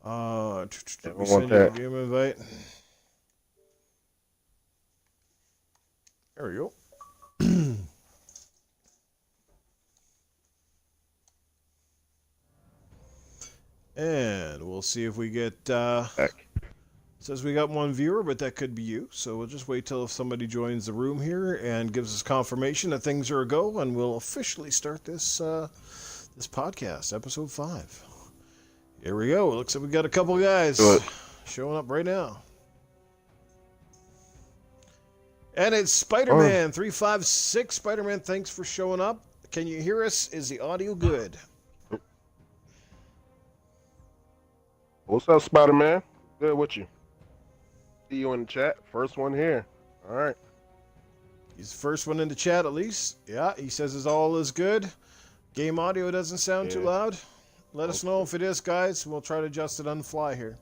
Did we send you a game invite? There we go. And we'll see if we get, says we got one viewer, but that could be you. So we'll just wait till if somebody joins the room here and gives us confirmation that things are a go, and we'll officially start this this podcast, episode 5. Here we go. It looks like we got a couple guys showing up right now. And it's Spider-Man 356. Spider-Man, thanks for showing up. Can you hear us? Is the audio good? What's up, Spider-Man? Good with you. See you in the chat. First one here. All right. He's the first one in the chat, at least. Yeah, he says his all is good. Game audio doesn't sound too loud. Let us know if it is, guys. We'll try to adjust it on the fly here.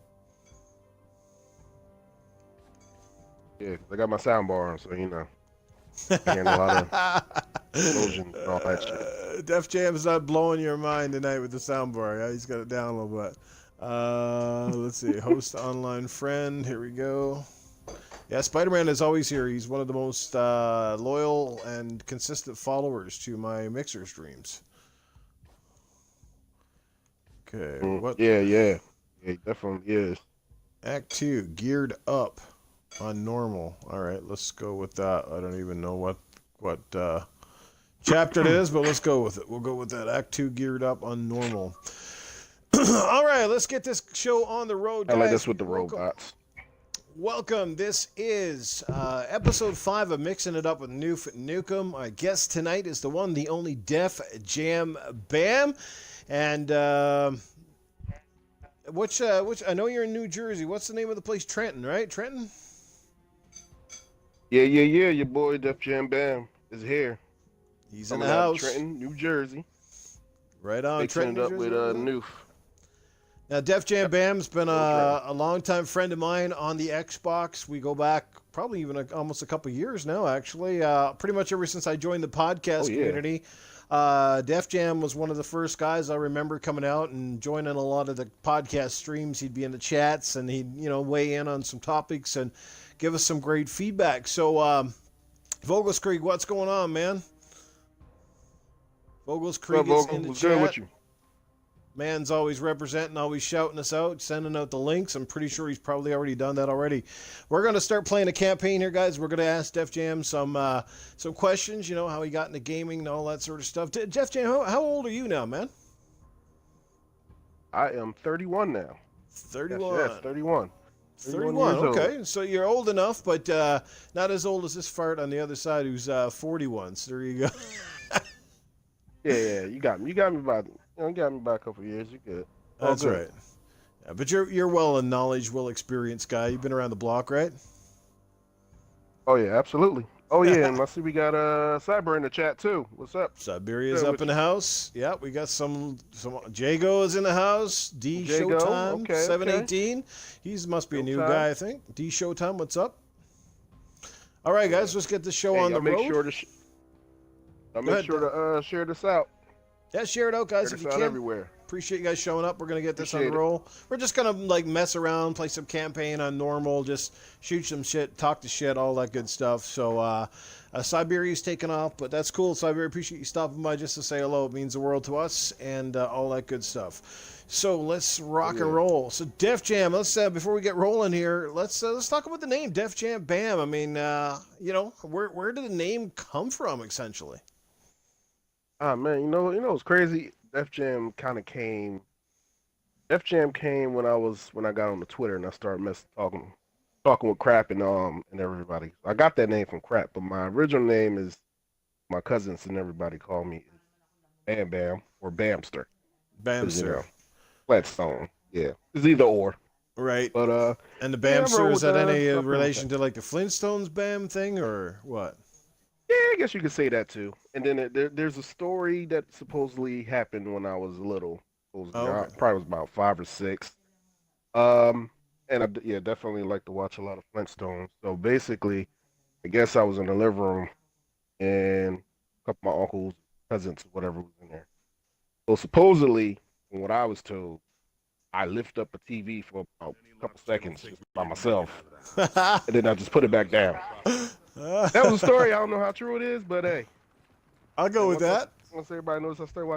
Yeah, I got my sound bar on, so you know. Hearing a lot of explosions and all that shit. Def Jam's not blowing your mind tonight with the soundbar. Yeah, he's got it down a little bit. Let's see. Host online friend. Here we go. Yeah, Spider-Man is always here. He's one of the most loyal and consistent followers to my Mixer streams. Okay. What? Yeah, he definitely is. Act 2, geared up on normal. All right, let's go with that. I don't even know what chapter it is, but let's go with it. We'll go with that. Act 2, geared up on normal. All right, let's get this show on the road, guys. I like this with the robots. Welcome. This is episode 5 of Mixing It Up with Newf Nukem. Our guest tonight is the one, the only Def Jam Bam. And which I know you're in New Jersey. What's the name of the place? Trenton, right? Trenton? Yeah. Your boy Def Jam Bam is here. He's in the house. Trenton, New Jersey. Right on. Mixing Trenton, it up with Newf. Now, Def Jam Bam's been a longtime friend of mine on the Xbox. We go back probably even almost a couple years now, actually. Pretty much ever since I joined the podcast community. Def Jam was one of the first guys I remember coming out and joining a lot of the podcast streams. He'd be in the chats and he'd, weigh in on some topics and give us some great feedback. So, Vogelskrieg, what's going on, man? Vogelskrieg is in the chat. Good with you? Man's always representing, always shouting us out, sending out the links. I'm pretty sure he's probably already done that already. We're going to start playing a campaign here, guys. We're going to ask Def Jam some questions, how he got into gaming and all that sort of stuff. Def Jam, how old are you now, man? I am 31 now. 31. Yes, 31. 31, okay. So you're old enough, but not as old as this fart on the other side who's 41. So there you go. Yeah, you got me. You got me by a couple of years. You're good. That's right. Yeah, but you're well in knowledge, well experienced guy. You've been around the block, right? Oh yeah, absolutely. Oh yeah, and I see we got Cyber in the chat too. What's up? Siberia's up in the house. Yeah, we got some Jago is in the house. D Jago, Showtime, 718. He must be a new guy, I think. D Showtime, what's up? All right, guys, let's get the show on the road. I'll make sure to share this out. Yeah, share it out, guys, if you can. Everywhere. Appreciate you guys showing up. We're going to get this on the roll. We're just going to mess around, play some campaign on normal, just shoot some shit, talk to shit, all that good stuff. So Siberia's taking off, but that's cool. Siberia, appreciate you stopping by just to say hello. It means the world to us and all that good stuff. So let's rock and roll. So Def Jam, let's before we get rolling here, let's talk about the name Def Jam Bam. I mean, where did the name come from essentially? Man, you know what's crazy? Def Jam came when I got on the Twitter and I started talking with Crap and everybody. I got that name from Crap, but my original name is my cousins and everybody call me Bam Bam or Bamster. Bamster. Flatstone. Yeah. It's either or. Right. But and the Bamster, is that any relation to like the Flintstones Bam thing or what? Yeah, I guess you could say that too. And then there's a story that supposedly happened when I was little. I probably was about 5 or 6. And I definitely like to watch a lot of Flintstones. So basically, I guess I was in the living room and a couple of my uncles, cousins, whatever was in there. So supposedly, from what I was told, I lift up a TV for about a couple seconds just by myself, and then I just put it back down. That was a story. I don't know how true it is, but hey, I'll go with that. Once everybody knows, I started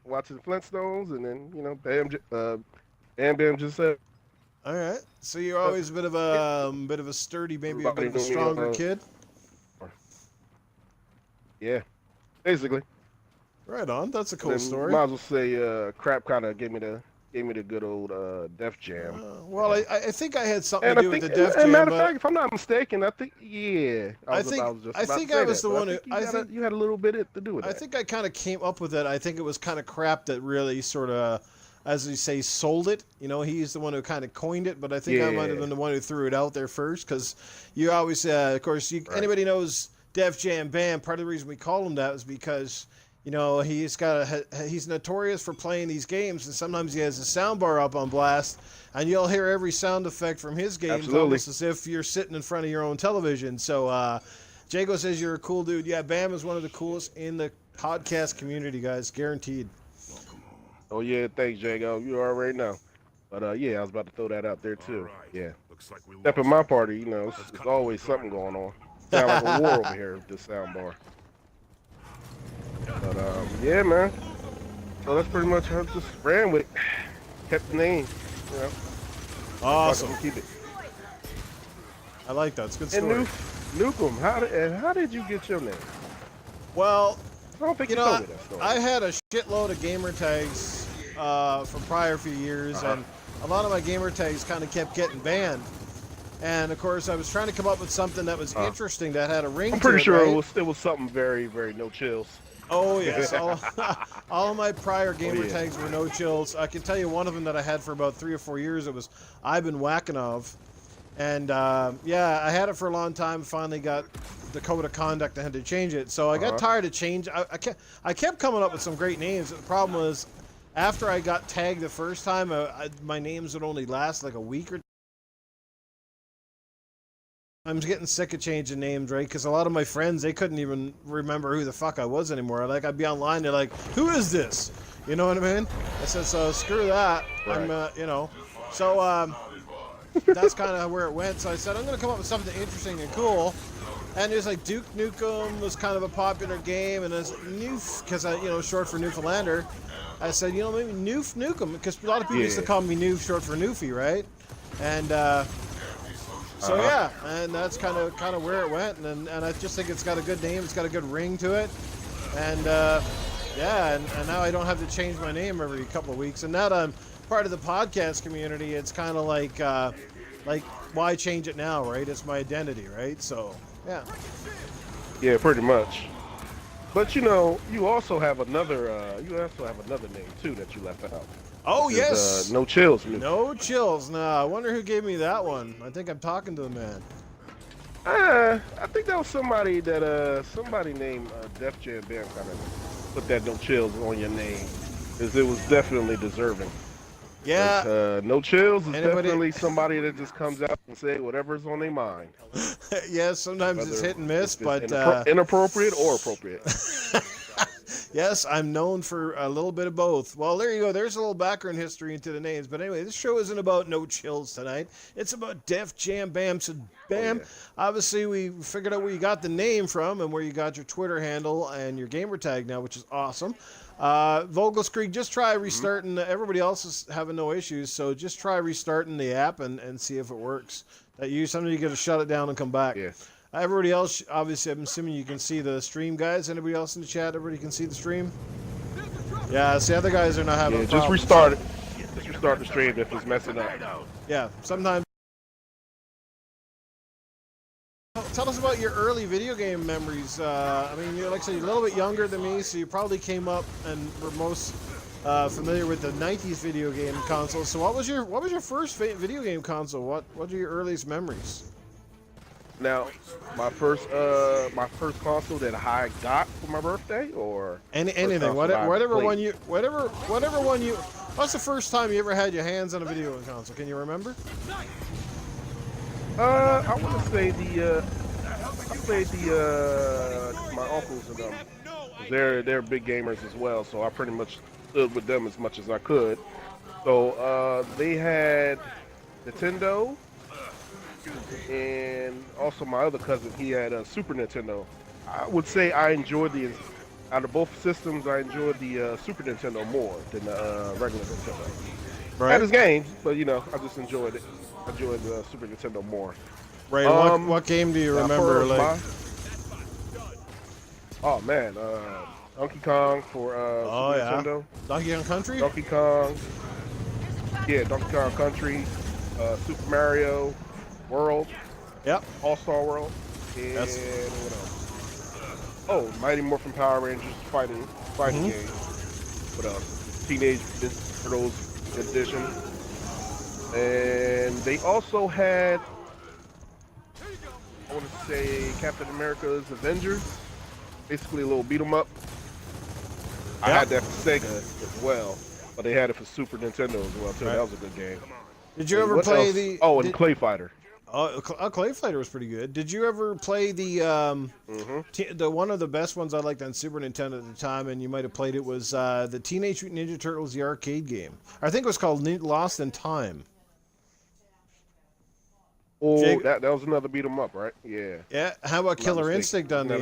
watching Flintstones, and then Bam Bam just said. All right. So you're always a bit of a sturdy, maybe a bit of a stronger kid. Yeah, basically. Right on. That's a cool story. Might as well say, crap kind of gave me the good old Def Jam. Well, I think I had something to do with the Def Jam. Matter of fact, if I'm not mistaken, I think I was the one who you had a little bit to do with that. I think I kind of came up with it. I think it was kind of crap that really sort of, as you say, sold it. You know, he's the one who kind of coined it, but I think I might have been the one who threw it out there first, because you always, of course, anybody knows Def Jam Bam. Part of the reason we call him that is because, you know, he's notorious for playing these games, and sometimes he has a sound bar up on blast, and you'll hear every sound effect from his games almost as if you're sitting in front of your own television. So Jago says you're a cool dude. Yeah, Bam is one of the coolest in the podcast community, guys, guaranteed. Oh yeah, thanks, Jago. You already know. But yeah, I was about to throw that out there too. Yeah. Except in my party, you know, there's always something going on. Sound like a war over here with this sound bar. But yeah, man. So that's pretty much how I just ran with it. Kept the name, you know. Awesome. Keep it. I like that. It's a good story. And Nukem, how did you get your name? Well, I don't think you told me that story. I had a shitload of gamer tags from prior few years, and a lot of my gamer tags kind of kept getting banned. And of course, I was trying to come up with something that was interesting, that had a ring to it. I'm pretty sure it was something very, very no chills. Oh yes, all of my prior gamer tags were no chills. I can tell you one of them that I had for about 3 or 4 years. It was I've been whacking of, and yeah, I had it for a long time. Finally got the code of conduct. I had to change it, so I got tired of change. I kept coming up with some great names. The problem was, after I got tagged the first time, my names would only last like a week or two. I'm getting sick of changing names, right? Because a lot of my friends, they couldn't even remember who the fuck I was anymore. Like, I'd be online, they're like, who is this? You know what I mean? I said, so screw that. Right. I'm, you know. So, that's kind of where it went. So I said, I'm going to come up with something interesting and cool. And there's like Duke Nukem was kind of a popular game. And there's Newf, because, you know, short for Newfoundlander. I said, you know, maybe Newf Nukem. Because a lot of people used to call me Newf, short for Newfie, right? And, so yeah, and that's kind of where it went, and I just think it's got a good name, it's got a good ring to it, and yeah, and now I don't have to change my name every couple of weeks, and now that I'm part of the podcast community, it's kind of like why change it now, right? It's my identity, right? So yeah. Yeah, pretty much. But you know, you also have another name too that you left out. Oh, yes. No Chills. No Chills. Now, I wonder who gave me that one. I think I'm talking to the man. I think that was somebody named Def Jam Bam kind of put that No Chills on your name, because it was definitely deserving. Yeah. No Chills is definitely somebody that just comes out and say whatever's on their mind. Yes, sometimes it's hit and miss, but inappropriate or appropriate. Yes, I'm known for a little bit of both. Well, there you go. There's a little background history into the names. But anyway, this show isn't about No Chills tonight. It's about Def Jam Bam. So, Bam, obviously we figured out where you got the name from and where you got your Twitter handle and your gamer tag now, which is awesome. Vogelskrieg, just try restarting. Everybody else is having no issues, so just try restarting the app and see if it works. Sometimes you got to shut it down and come back. Yeah. Everybody else, obviously, I'm assuming you can see the stream, guys. Anybody else in the chat? Everybody can see the stream? Yeah, the other guys are not having a problem. Just restart it. Just restart the stream if it's messing up. Yeah, sometimes. Tell us about your early video game memories. I mean, like I said, you're a little bit younger than me, so you probably came up and were most familiar with the 90s video game console. So what was your first video game console? What are your earliest memories? Now, my first console that I got for my birthday, or anything, whatever one you. What's the first time you ever had your hands on a video game console? Can you remember? I want to say my uncles and them. They're big gamers as well, so I pretty much stood with them as much as I could. So they had Nintendo, and also my other cousin, he had a Super Nintendo. I would say I enjoyed out of both systems, I enjoyed the Super Nintendo more than the regular Nintendo. Right. Had his games, but you know, I just enjoyed it. I enjoyed the Super Nintendo more. Right. What game do you remember? Like, oh man, Donkey Kong for Super Nintendo. Donkey Kong Country. Donkey Kong. Yeah, Donkey Kong Country, Super Mario World. Yep. All-Star World. And what else? Oh, Mighty Morphin Power Rangers fighting game. What else? Teenage Mutant Turtles edition. And they also had, I want to say, Captain America's Avengers. Basically a little beat 'em up. I had that for Sega as well, but they had it for Super Nintendo as well too. That was a good game. Did you ever play the? Oh, and Clay Fighter. Clay Fighter was pretty good. Did you ever play the the one of the best ones I liked on Super Nintendo at the time, and you might have played it, was the Teenage Mutant Ninja Turtles, the arcade game. I think it was called Lost in Time. Oh, that was another beat 'em up, right? Yeah. Yeah. How about Killer Instinct on the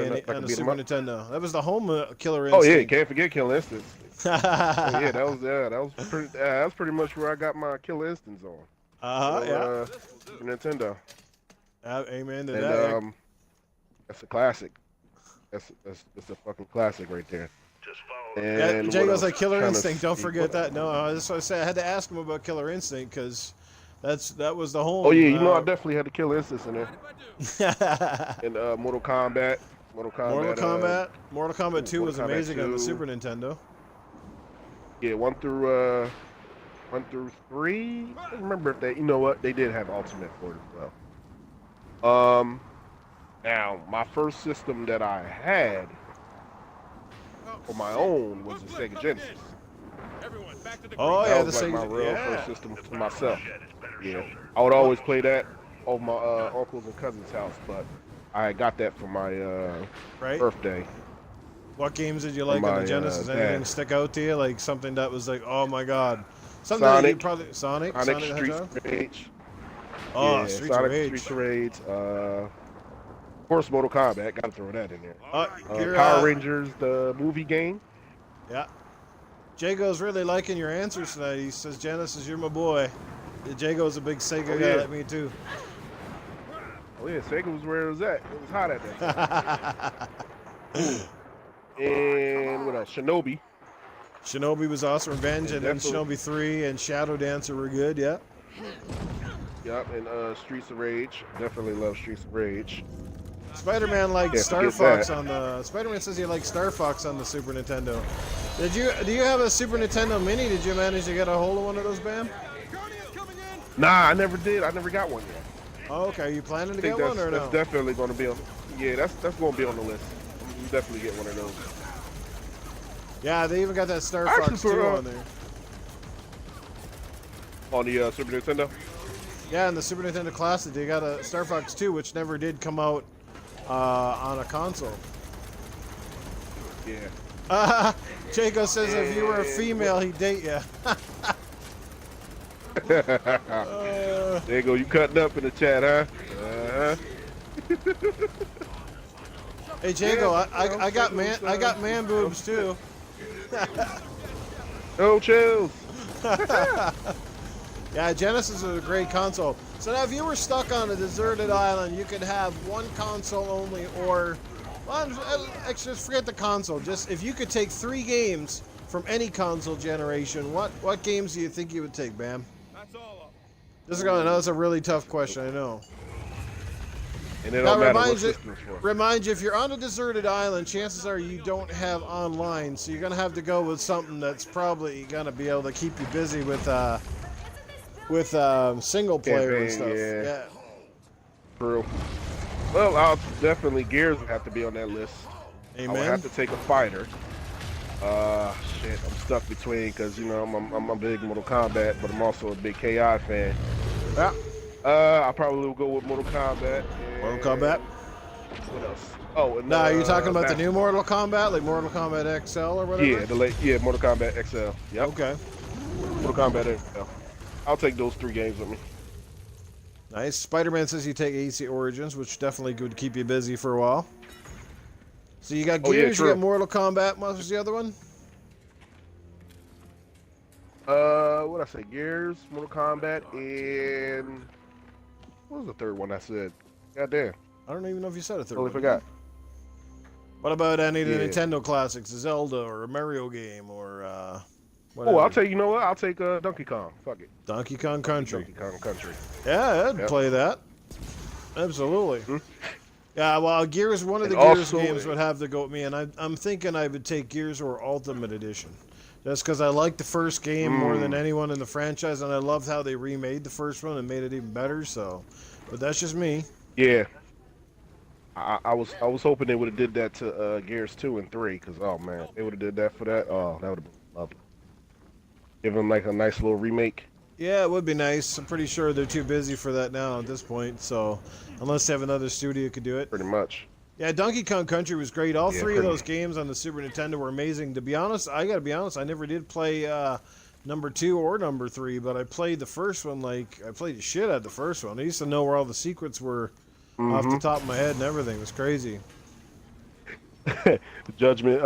Super Nintendo? That was the home Killer Instinct. Oh yeah, can't forget Killer Instinct. Yeah, that was pretty much where I got my Killer Instincts on. Super Nintendo. Amen to that. That's a classic. That's a fucking classic right there. And Jay goes like Killer Instinct. Don't forget that. No, that's what I said. I had to ask him about Killer Instinct because that was the whole. Oh yeah, you know I definitely had the Killer Instincts in there. And Mortal Kombat. Mortal Kombat 2 was amazing on the Super Nintendo. Yeah, 1 through 3. I don't remember if you know what, they did have Ultimate for it as well. Now my first system that I had for my own was the Sega Genesis. Oh that yeah, was the like Sega. my real first system for myself. Yeah, I would always play that over my uncles and cousins' house, but I got that for my birthday. What games did you like on the Genesis? Anything stick out to you? Like something that was like, oh my god. Something Sonic. that you probably Sonic Streets of Rage. Oh, yeah, Streets of Rage. Streets of Rage. Of course, Mortal Kombat. Got to throw that in there. Power Rangers, the movie game. Yeah. Jago's really liking your answers tonight. He says, Genesis, you're my boy. Jago's a big Sega guy like me too. Oh yeah, Sega was where it was at. It was hot at that time. And what else? Shinobi. Shinobi was awesome. Revenge, and then Shinobi 3 and Shadow Dancer were good, yeah. Yep, and Streets of Rage. Definitely love Streets of Rage. Spider-Man liked Star Fox on the... Spider-Man says he liked Star Fox on the Super Nintendo. Do you have a Super Nintendo Mini? Did you manage to get a hold of one of those, Bam? Nah, I never did. I never got one yet. Oh, okay. Are you planning to get one or no? That's definitely going to be on... Yeah, that's going to be on the list. I'm definitely get one of those. Yeah, they even got that Star Fox 2 on there. On the Super Nintendo? Yeah, in the Super Nintendo Classic, they got a Star Fox 2, which never did come out on a console. Yeah. Jaco says if you were a female, he'd date you. There you go, you cutting up in the chat, huh? Hey Jago, I got man boobs too. No chills. Yeah, Genesis is a great console. So now if you were stuck on a deserted island, you could have one console only, or well, actually, just forget the console. Just if you could take 3 games from any console generation, what games do you think you would take, Bam? This is going. No, that's a really tough question. I know. And it don't matter what system's for. Remind you, if you're on a deserted island, chances are you don't have online, so you're gonna have to go with something that's probably gonna be able to keep you busy with single player and stuff. Yeah. True. Well, I'll definitely Gears would have to be on that list. Amen. I would have to take a fighter. Shit, I'm stuck between because you know I'm a big Mortal Kombat, but I'm also a big KI fan. Yeah. I probably will go with Mortal Kombat. Mortal Kombat. What else? Oh, and, are you talking about the new Mortal Kombat, like Mortal Kombat XL or whatever? Yeah, Mortal Kombat XL. Yep. Okay. Mortal Kombat. There you go. I'll take those 3 games with me. Nice. Spider-Man says you take AC Origins, which definitely would keep you busy for a while. So you got Gears, you got Mortal Kombat. What was the other one? What I say? Gears, Mortal Kombat, and what was the third one I said? Goddamn. I don't even know if you said a third one. I forgot. What about any of the Nintendo classics, a Zelda or a Mario game or whatever? Oh, I'll take. You know what? I'll take Donkey Kong. Fuck it. Donkey Kong Country. Donkey Kong Country. Yeah, I'd play that. Absolutely. Hmm? Yeah, well, Gears, one of the Gears games would have to go with me, and I'm thinking I would take Gears or Ultimate Edition. Just because I like the first game more than anyone in the franchise, and I loved how they remade the first one and made it even better. So, but that's just me. Yeah. I was hoping they would have did that to Gears 2 and 3, because oh man, they would have did that for that. Oh, that would have been lovely. Give them like a nice little remake. Yeah, it would be nice. I'm pretty sure they're too busy for that now at this point. So, unless they have another studio could do it. Pretty much. Yeah, Donkey Kong Country was great. All 3 of those games on the Super Nintendo were amazing. To be honest, I gotta be honest, I never did play number 2 or number 3, but I played the first one. Like I played the shit out of the first one. I used to know where all the secrets were. Off the top of my head and everything. It was crazy. Judgment,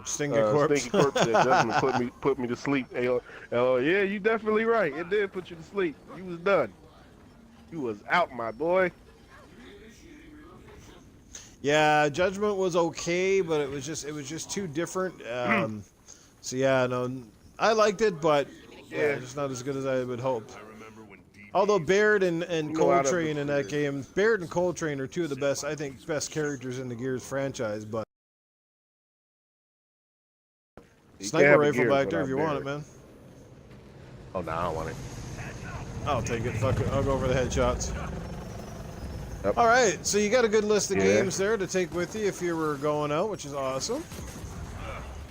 Stinky Corpse. Stinky Corpse said Judgment put me to sleep. Oh, yeah, you definitely right. It did put you to sleep. You was done. You was out, my boy. Yeah, Judgment was okay, but it was just too different. So yeah, no, I liked it, but yeah, just not as good as I would hope. Although Baird and Coltrane in that game, Baird and Coltrane are 2 of the best, I think, best characters in the Gears franchise. But sniper rifle back there if you want it, man. Oh no, I don't want it. I'll take it. Fuck it. I'll go over the headshots. Yep. All right, so you got a good list of games there to take with you if you were going out, which is awesome.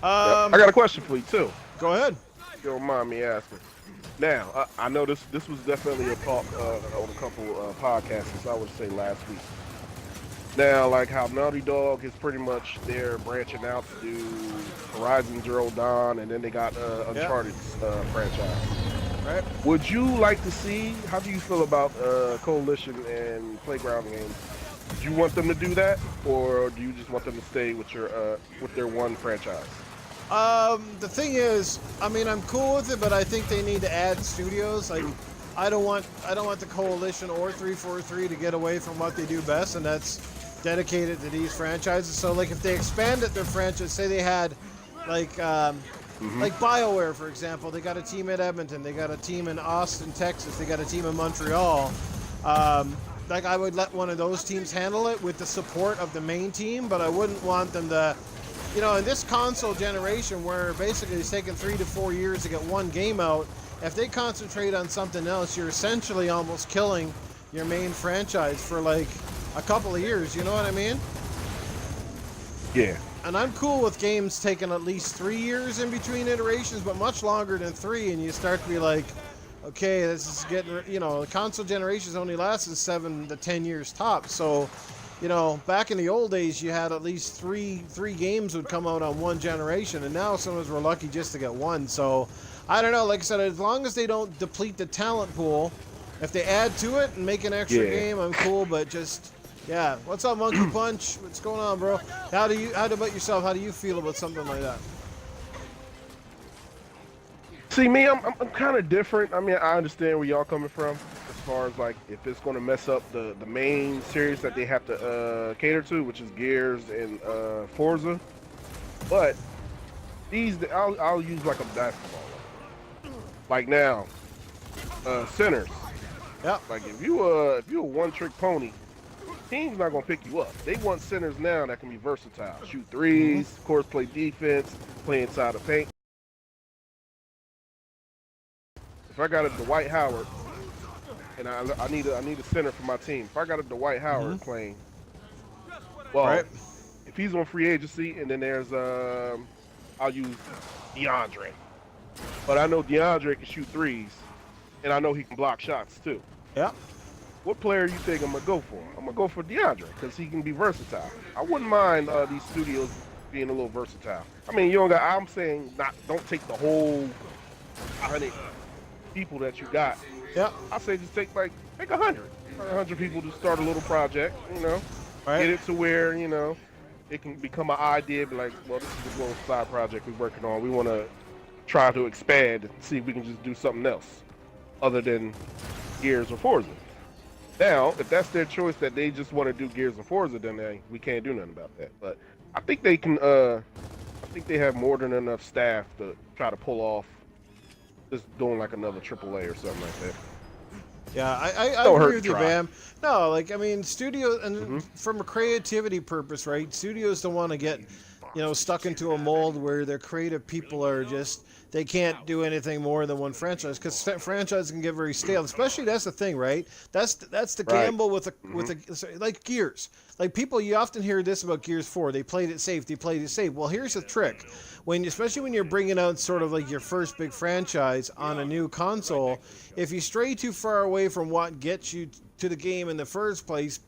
I got a question for you too. Go ahead. If you don't mind me asking. Now, I know this was definitely a talk on a couple podcasts, I would say last week. Now, like how Naughty Dog is pretty much they're branching out to do Horizon Zero Dawn, and then they got Uncharted franchise. Right. Would you like to see, how do you feel about Coalition and Playground games? Do you want them to do that, or do you just want them to stay with your with their one franchise? The thing is, I mean, I'm cool with it, but I think they need to add studios. Like, I don't want the Coalition or 343 to get away from what they do best, and that's dedicated to these franchises. So, like, if they expanded their franchise, say they had, like BioWare, for example, they got a team at Edmonton, they got a team in Austin, Texas, they got a team in Montreal. Like, I would let one of those teams handle it with the support of the main team, but I wouldn't want them to. You know, in this console generation where basically it's taken 3 to 4 years to get one game out, if they concentrate on something else, you're essentially almost killing your main franchise for like a couple of years, you know what I mean? Yeah. And I'm cool with games taking at least 3 years in between iterations, but much longer than 3, and you start to be like, okay, this is getting, you know, the console generations only lasted 7 to 10 years tops, so you know, back in the old days, you had at least three games would come out on one generation, and now some of us were lucky just to get one. So, I don't know. Like I said, as long as they don't deplete the talent pool, if they add to it and make an extra game, I'm cool. But just, yeah. What's up, Monkey Punch? What's going on, bro? How about yourself? How do you feel about something like that? See, me, I'm kind of different. I mean, I understand where y'all coming from. As far as like if it's going to mess up the main series that they have to cater to, which is Gears and Forza, but these I'll use like a basketball. Like now, Sinners. Yeah. Like if you a one-trick pony, team's not gonna pick you up. They want Sinners now that can be versatile, shoot threes, of course, play defense, play inside the paint. If I got a Dwight Howard. And I need a center for my team. If I got a Dwight Howard playing, well, if he's on free agency, and then there's I'll use DeAndre. But I know DeAndre can shoot threes, and I know he can block shots too. Yeah. What player you think I'm gonna go for? I'm gonna go for DeAndre because he can be versatile. I wouldn't mind these studios being a little versatile. I mean, you don't got. I'm saying don't take the whole 100 people that you got. Yeah. I say just take 100 people to start a little project, Right. Get it to where, it can become an idea, be like, well, this is a little side project we're working on. We want to try to expand and see if we can just do something else other than Gears or Forza. Now, if that's their choice that they just want to do Gears or Forza, then we can't do nothing about that. But I think they can, I think they have more than enough staff to try to pull off just doing like another AAA or something like that. Yeah, I agree with you, Bam. No, like, I mean, studio, and from a creativity purpose, right? Studios don't want to get, stuck into a mold where their creative people are just, they can't do anything more than one franchise, because franchises can get very stale. Especially, that's the thing, right? That's the gamble with like Gears. Like, people, you often hear this about Gears 4. They played it safe. Well, here's the trick. Especially when you're bringing out sort of like your first big franchise on a new console, if you stray too far away from what gets you to the game in the first place,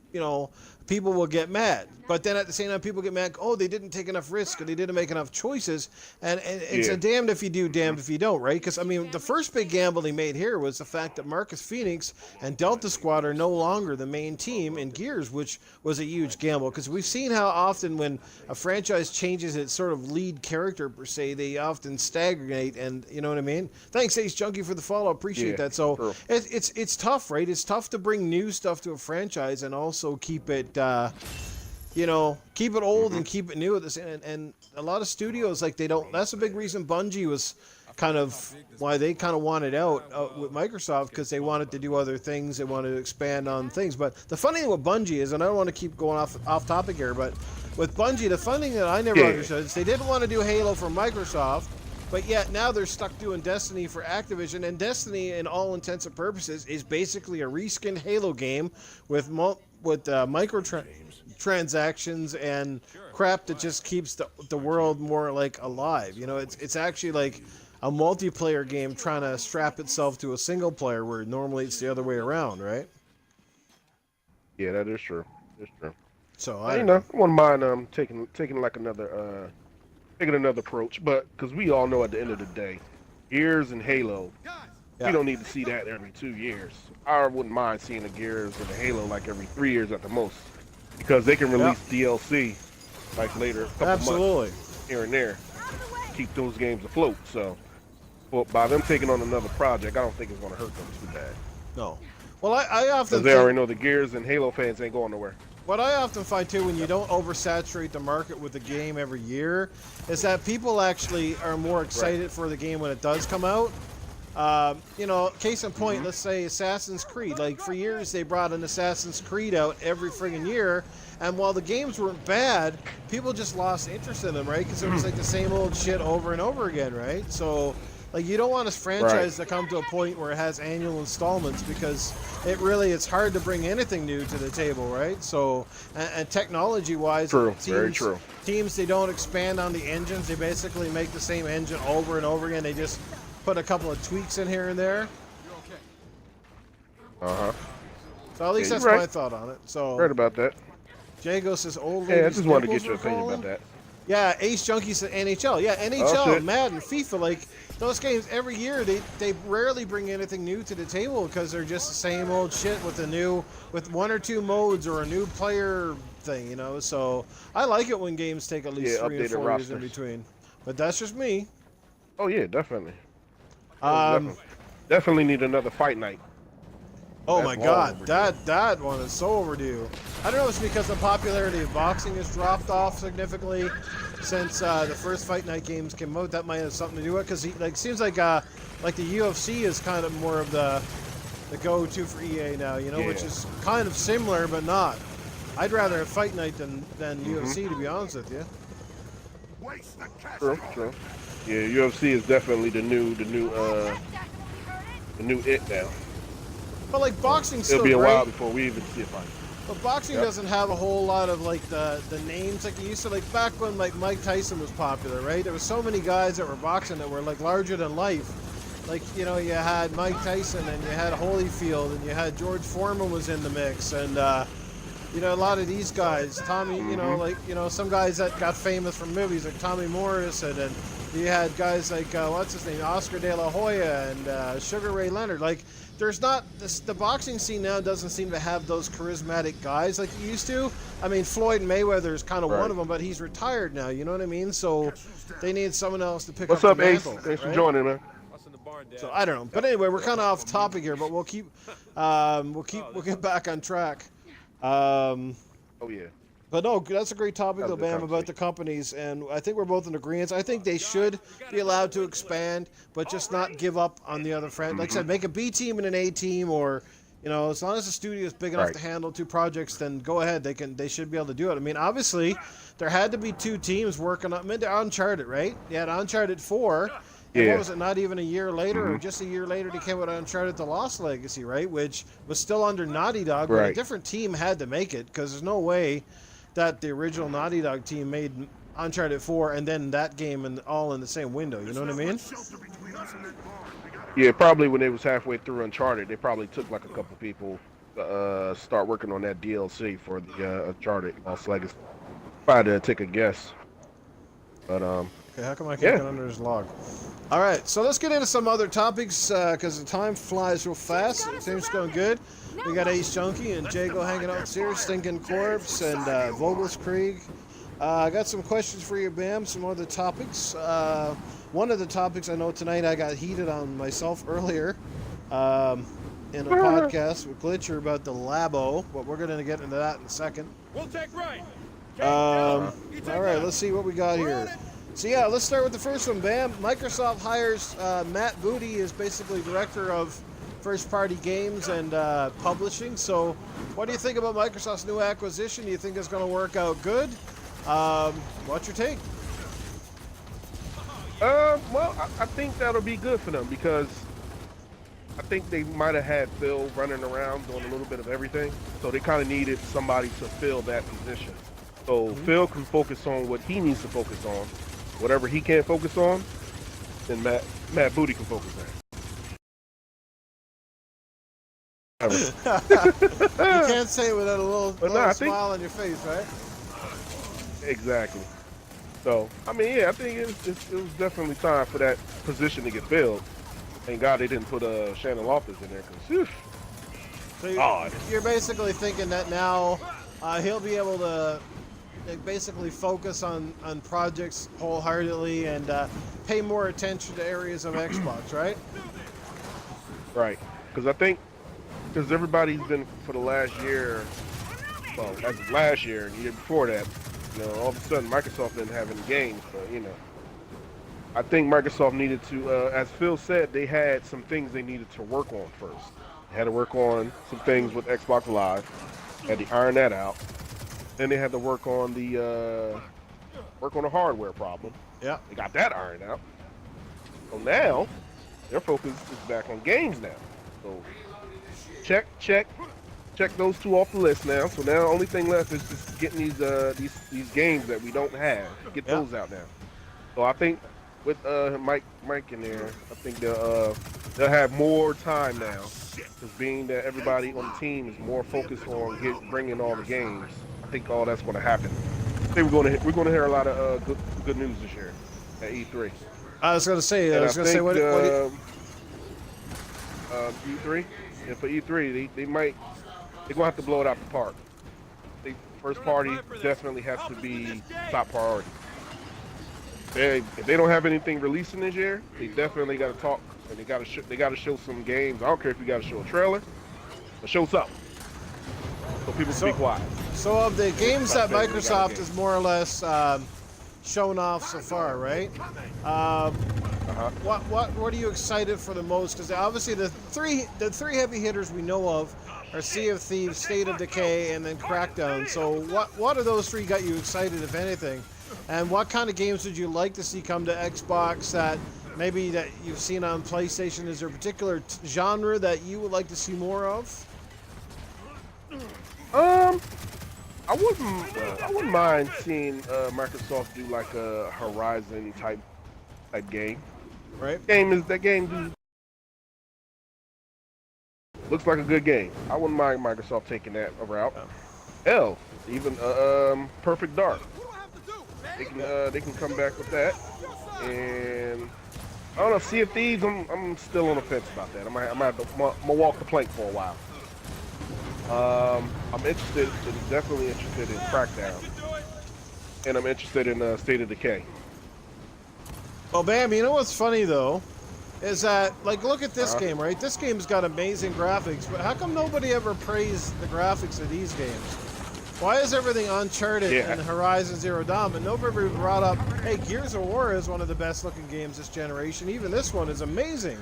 people will get mad. But then at the same time, people get mad, oh, they didn't take enough risk, or they didn't make enough choices. And it's a damned if you do, damned if you don't, right? Because, I mean, the first big gamble they made here was the fact that Marcus Phoenix and Delta Squad are no longer the main team in Gears, which was a huge gamble. Because we've seen how often when a franchise changes its sort of lead character, per se, they often stagnate, and you know what I mean? Thanks, Ace Junkie, for the follow. Appreciate that. So it's tough, right? It's tough to bring new stuff to a franchise and also keep it keep it old and keep it new at the same. And a lot of studios, like, they don't. That's a big reason Bungie was kind of why they kind of wanted out with Microsoft, because they wanted to do other things. They wanted to expand on things. But the funny thing with Bungie is, and I don't want to keep going off topic here, but with Bungie, the funny thing that I never understood is they didn't want to do Halo for Microsoft, but yet now they're stuck doing Destiny for Activision, and Destiny, in all intents and purposes, is basically a reskinned Halo game with microtransactions and crap that just keeps the world more like alive. It's actually like a multiplayer game trying to strap itself to a single player, where normally it's the other way around, right? Yeah, that is true. That's true. So I wouldn't mind taking like another approach, but because we all know at the end of the day, Gears and Halo, we don't need to see that every 2 years. I wouldn't mind seeing a Gears and a Halo like every 3 years at the most, because they can release DLC like later, a couple months here and there, keep those games afloat. So, well, by them taking on another project, I don't think it's going to hurt them too bad. No. Well, I often because they already know the Gears and Halo fans ain't going nowhere. What I often find, too, when you don't oversaturate the market with the game every year, is that people actually are more excited for the game when it does come out. Case in point, let's say Assassin's Creed. Like, for years, they brought an Assassin's Creed out every friggin' year, and while the games weren't bad, people just lost interest in them, right? Because it was like the same old shit over and over again, right? So, like, you don't want a franchise to come to a point where it has annual installments, because it's hard to bring anything new to the table, right? So, and technology-wise, very true. Teams, they don't expand on the engines. They basically make the same engine over and over again. They just put a couple of tweaks in here and there. So at least that's my thought on it. So right about that. Jago says old. Yeah, I just wanted to get your opinion about that. Yeah, Ace Junkie said NHL. Yeah, NHL, Madden, FIFA, like those games every year, they rarely bring anything new to the table, because they're just the same old shit with one or two modes or a new player thing, So I like it when games take at least 3 or 4 years in between. But that's just me. Oh yeah, definitely. Definitely need another fight night. Oh my God, that one is so overdue. I don't know if it's because the popularity of boxing has dropped off significantly since the first Fight Night games came out. That might have something to do with it, because seems like the UFC is kind of more of the go-to for EA now, which is kind of similar but not. I'd rather have Fight Night than UFC, to be honest with you. True. Yeah, UFC is definitely the new it now. But like boxing's still it'll be a great. while before we even see a fight. But boxing doesn't have a whole lot of like the names like it used to. Like back when like Mike Tyson was popular, right? There were so many guys that were boxing that were like larger than life. Like, you had Mike Tyson, and you had Holyfield, and you had George Foreman was in the mix, and a lot of these guys, Tommy, some guys that got famous from movies like Tommy Morrison and You had guys like what's his name, Oscar De La Hoya and Sugar Ray Leonard. Like, there's not this, the boxing scene now doesn't seem to have those charismatic guys like it used to. I mean, Floyd Mayweather is kind of one of them, but he's retired now. You know what I mean? So they need someone else to pick What's up up, the mantle. Ace? Thanks for right? joining, man. So I don't know, but anyway, we're kind of off topic here, but we'll get back on track. Oh yeah. But no, that's a great topic, though, That was a good Bam, about the companies, and I think we're both in agreement. I think they should be allowed to expand, but just not give up on the other friends. Like I said, make a B team and an A team, or, you know, as long as the studio is big enough to handle 2 projects, then go ahead. They should be able to do it. I mean, obviously, there had to be 2 teams working on. I mean, Uncharted, right? You had Uncharted 4. And what was it? Not even a year later, or just a year later, they came out Uncharted: The Lost Legacy, right? Which was still under Naughty Dog, but a different team had to make it, because there's no way that the original Naughty Dog team made Uncharted 4 and then that game and all in the same window. You know what I mean? Yeah, probably when they was halfway through Uncharted, they probably took like a couple people to start working on that DLC for the Uncharted Lost Legacy. Probably to take a guess. But okay, how come I can't get under his log? All right, so let's get into some other topics because the time flies real fast. Things going good. We got Ace Junkie and Jago hanging out here, Stinking Corpse and Vogel's Krieg. I got some questions for you, Bam, some other topics. One of the topics I know tonight I got heated on myself earlier in a podcast with Glitcher about the Labo, but we're going to get into that in a second. We'll take right. All right, let's see what we got here. So yeah, let's start with the first one, Bam. Microsoft hires Matt Booty as basically director of first-party games and publishing. So what do you think about Microsoft's new acquisition? Do you think it's going to work out good? What's your take? Well, I think that'll be good for them because I think they might have had Phil running around doing a little bit of everything. So they kind of needed somebody to fill that position. So Phil can focus on what he needs to focus on. Whatever he can't focus on, then Matt Booty can focus on. You can't say it without a little smile on your face, right? Exactly. So, I mean, yeah, I think it was definitely time for that position to get filled. Thank God they didn't put Shannon Loftus in there, because so you're basically thinking that now he'll be able to basically focus on projects wholeheartedly and pay more attention to areas of Xbox, right? Right. Because I think, because everybody's been, for the last year, well, as of last year and the year before that, you know, all of a sudden Microsoft didn't have any games, but, you know, I think Microsoft needed to, as Phil said, they had some things they needed to work on first. They had to work on some things with Xbox Live, had to iron that out. Then they had to work on the hardware problem. Yeah. They got that ironed out. So now their focus is back on games now. So check those 2 off the list now. So now the only thing left is just getting these games that we don't have. Get those out now. So I think with Mike in there, I think they'll have more time now. Because being that everybody on the team is more focused on bringing all the games. I think all that's going to happen. I think we're going to hear a lot of good news this year at E3. I was going to say, what E3. And for E3, they're going to have to blow it out the park. First party definitely has to be top priority. If they don't have anything releasing this year, they definitely got to talk and they got to show some games. I don't care if you got to show a trailer, but show something so people can be quiet. So of the games that Microsoft has more or less shown off so far, right? What are you excited for the most? Because obviously the three heavy hitters we know of are Sea of Thieves, State of Decay, and then Crackdown. So what of those 3 got you excited, if anything? And what kind of games would you like to see come to Xbox that maybe that you've seen on PlayStation? Is there a particular genre that you would like to see more of? I wouldn't mind seeing Microsoft do like a Horizon type game. Right. That game looks like a good game. I wouldn't mind Microsoft taking that route. Hell, even Perfect Dark. They can come back with that. And I don't know, Sea of Thieves, I'm still on the fence about that. I'm gonna walk the plank for a while. I'm definitely interested in Crackdown, and I'm interested in State of Decay. Well, Bam, you know what's funny though, is that like look at this game, right? This game's got amazing graphics, but how come nobody ever praised the graphics of these games? Why is everything Uncharted and Horizon Zero Dawn, but nobody brought up, hey, Gears of War is one of the best looking games this generation. Even this one is amazing.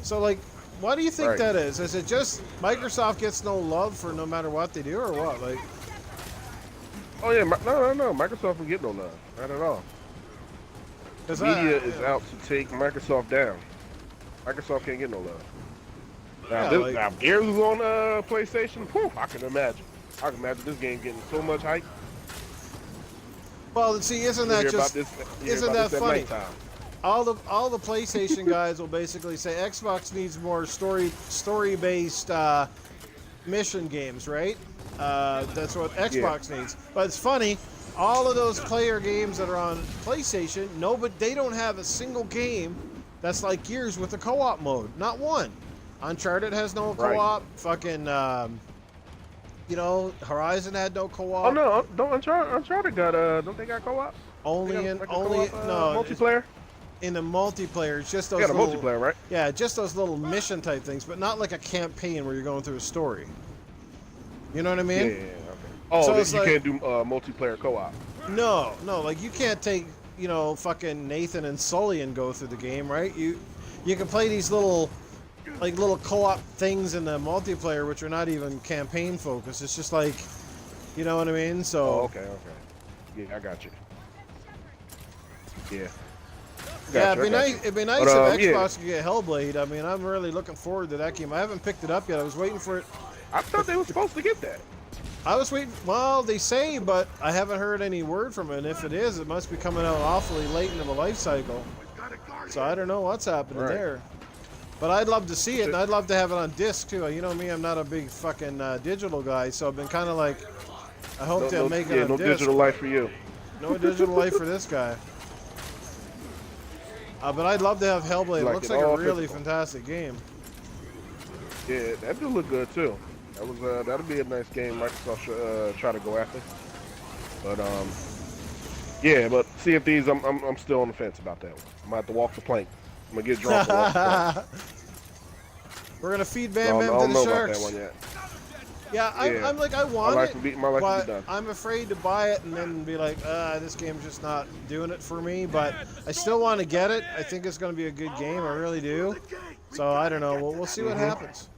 So like, why do you think that is? Is it just Microsoft gets no love for no matter what they do, or what? Like, oh yeah, no. Microsoft will get no love, not at all. The media is out to take Microsoft down. Microsoft can't get no love. Now, Gears is on PlayStation. Whew, I can imagine this game getting so much hype. Well, see, isn't that funny? All the PlayStation guys will basically say Xbox needs more story-based mission games, right? That's what Xbox needs. But it's funny, all of those player games that are on PlayStation, but they don't have a single game that's like Gears with a co-op mode. Not one. Uncharted has no co-op. Fucking, Horizon had no co-op. Oh no, don't Uncharted got don't they got co-op? Multiplayer. In the multiplayer, it's just those multiplayer, right? Yeah, just those little mission type things, but not like a campaign where you're going through a story. You know what I mean? Yeah. Okay. Oh, so you can't do multiplayer co-op. No, like you can't take fucking Nathan and Sully and go through the game, right? You can play these little co-op things in the multiplayer, which are not even campaign focused. It's just like, you know what I mean? So. Oh, okay. Yeah, I got you. Yeah. Yeah, it'd be nice if Xbox could get Hellblade. I mean, I'm really looking forward to that game. I haven't picked it up yet. I was waiting for it. I thought they were supposed to get that. I was waiting. Well, they say, but I haven't heard any word from it. And if it is, it must be coming out awfully late into the life cycle. So I don't know what's happening there. But I'd love to see it, and I'd love to have it on disc too. You know me, I'm not a big fucking digital guy, so I've been kind of like, I hope they'll make it on disc. No digital life for you. No digital life for this guy. But I'd love to have Hellblade. It looks like a really fantastic game. Yeah, that do look good too. That'll be a nice game Microsoft should try to go after. But but Sea of Thieves, I'm still on the fence about that one. I'm gonna have to walk the plank. I'm gonna get drunk. We're gonna feed Bam Bam to the sharks. About that one yet. Yeah, I'm like, I want it, but I'm afraid to buy it and then be like, this game's just not doing it for me. But I still want to get it. I think it's going to be a good game. I really do. So I don't know. We'll see what happens.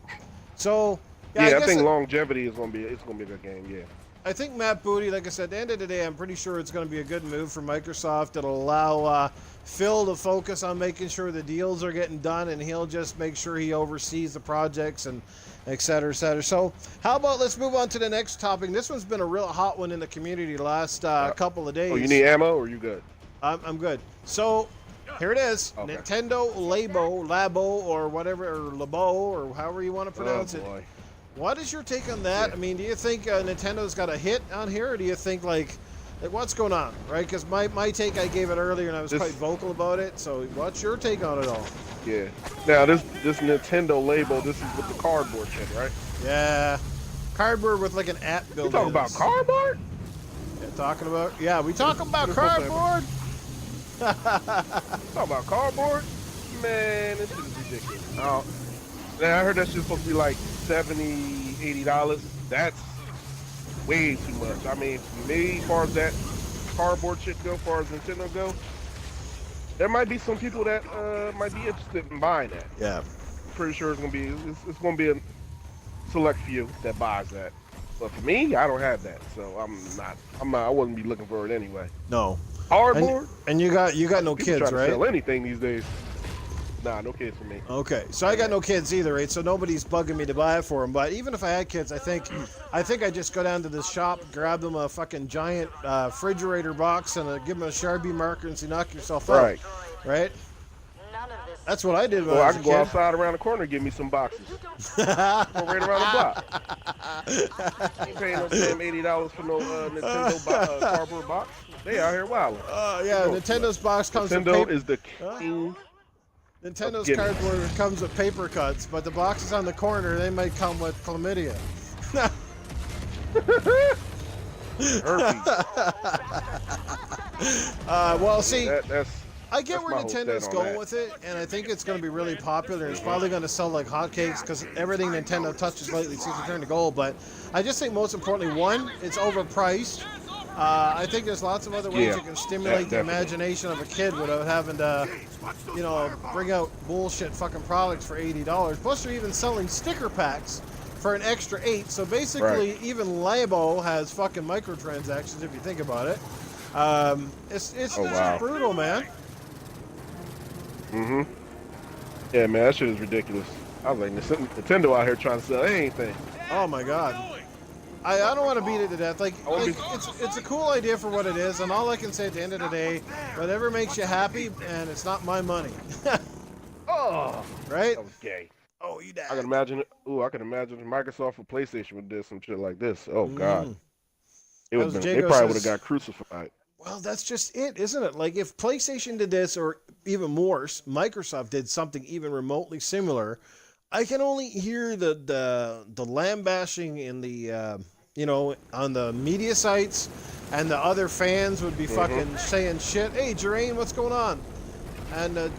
So I think longevity is going to be a good game. Yeah. I think Matt Booty, like I said, at the end of the day, I'm pretty sure it's going to be a good move for Microsoft. It'll allow Phil to focus on making sure the deals are getting done, and he'll just make sure he oversees the projects and et cetera, et cetera. So how about let's move on to the next topic. This one's been a real hot one in the community the last couple of days. Oh, you need ammo, or are you good? I'm good. So here it is. Okay. Nintendo Labo, or whatever, or Labo, or however you want to pronounce it. What is your take on that? I mean, do you think Nintendo's got a hit on here, or do you think like what's going on, right? Because my take, I gave it earlier, and I was quite vocal about it. So what's your take on it all? Yeah. Now this Nintendo label, this is with the cardboard shit, right? Yeah. Cardboard with like an app built in. You talking about cardboard? Yeah, we talking about cardboard? Talking about cardboard? Man, this shit is ridiculous. Oh, man, I heard that shit's supposed to be like $70, $80. That's way too much. I mean, for me, as far as that cardboard shit go, as far as Nintendo go, there might be some people that might be interested in buying that. Yeah. Pretty sure it's gonna be a select few that buys that. But for me, I don't have that, so I wouldn't be looking for it anyway. No. Cardboard? And you got no people kids, try right? To sell anything these days. Nah, no kids for me. Okay, so I got no kids either, right? So nobody's bugging me to buy it for them. But even if I had kids, I think I'd just go down to the shop, grab them a fucking giant refrigerator box, and give them a Sharpie marker and say, "Knock yourself out." Right. Right. None of this That's what I did when So I I was a can kid. go outside around the corner and get me some boxes. Go right around the block. Ain't paying no damn $80 for no Nintendo cardboard box. They out here wilding. Yeah, Nintendo's box comes with Nintendo paper. is the king. Nintendo's cardboard comes with paper cuts, but the boxes on the corner, they might come with chlamydia. Herpes. Well, see, That's I get where my whole Nintendo's stand on going that. with it, and I think it's going to be really popular. It's probably going to sell like hotcakes because everything Nintendo touches lately seems to turn to gold. But I just think most importantly, one, it's overpriced. I think there's lots of other ways you can stimulate the imagination of a kid without having to, you know, bring out bullshit fucking products for $80. Plus, they're even selling sticker packs for an extra $8. So basically, even Labo has fucking microtransactions if you think about it. It's just brutal, man. Mm-hmm. Yeah, man, that shit is ridiculous. I was like, Nintendo out here trying to sell anything. Oh my god. I don't want to beat it to death. Like it's a cool idea for what it is, and all I can say at the end of the day, whatever makes you happy, and it's not my money. Oh, right? That was gay. Oh, you died. I can imagine it. Ooh, I can imagine if Microsoft or PlayStation would do some shit like this. Oh god, they probably would have got crucified. Well, that's just it, isn't it? Like if PlayStation did this, or even more, Microsoft did something even remotely similar, I can only hear the lambashing in the you know, on the media sites, and the other fans would be fucking saying shit. Hey, Jeraine, what's going on? And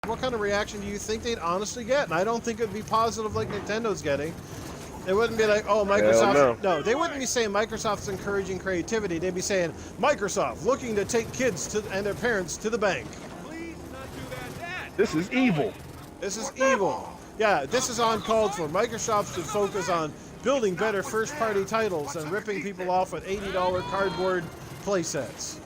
what kind of reaction do you think they'd honestly get? And I don't think it'd be positive like Nintendo's getting. It wouldn't be like, oh, Microsoft. No, they wouldn't be saying Microsoft's encouraging creativity. They'd be saying Microsoft looking to take kids and their parents to the bank. Please not do that. This is evil. This is evil. Yeah, this is uncalled for. Microsoft should focus on building better first-party titles and ripping people off with $80 cardboard playsets.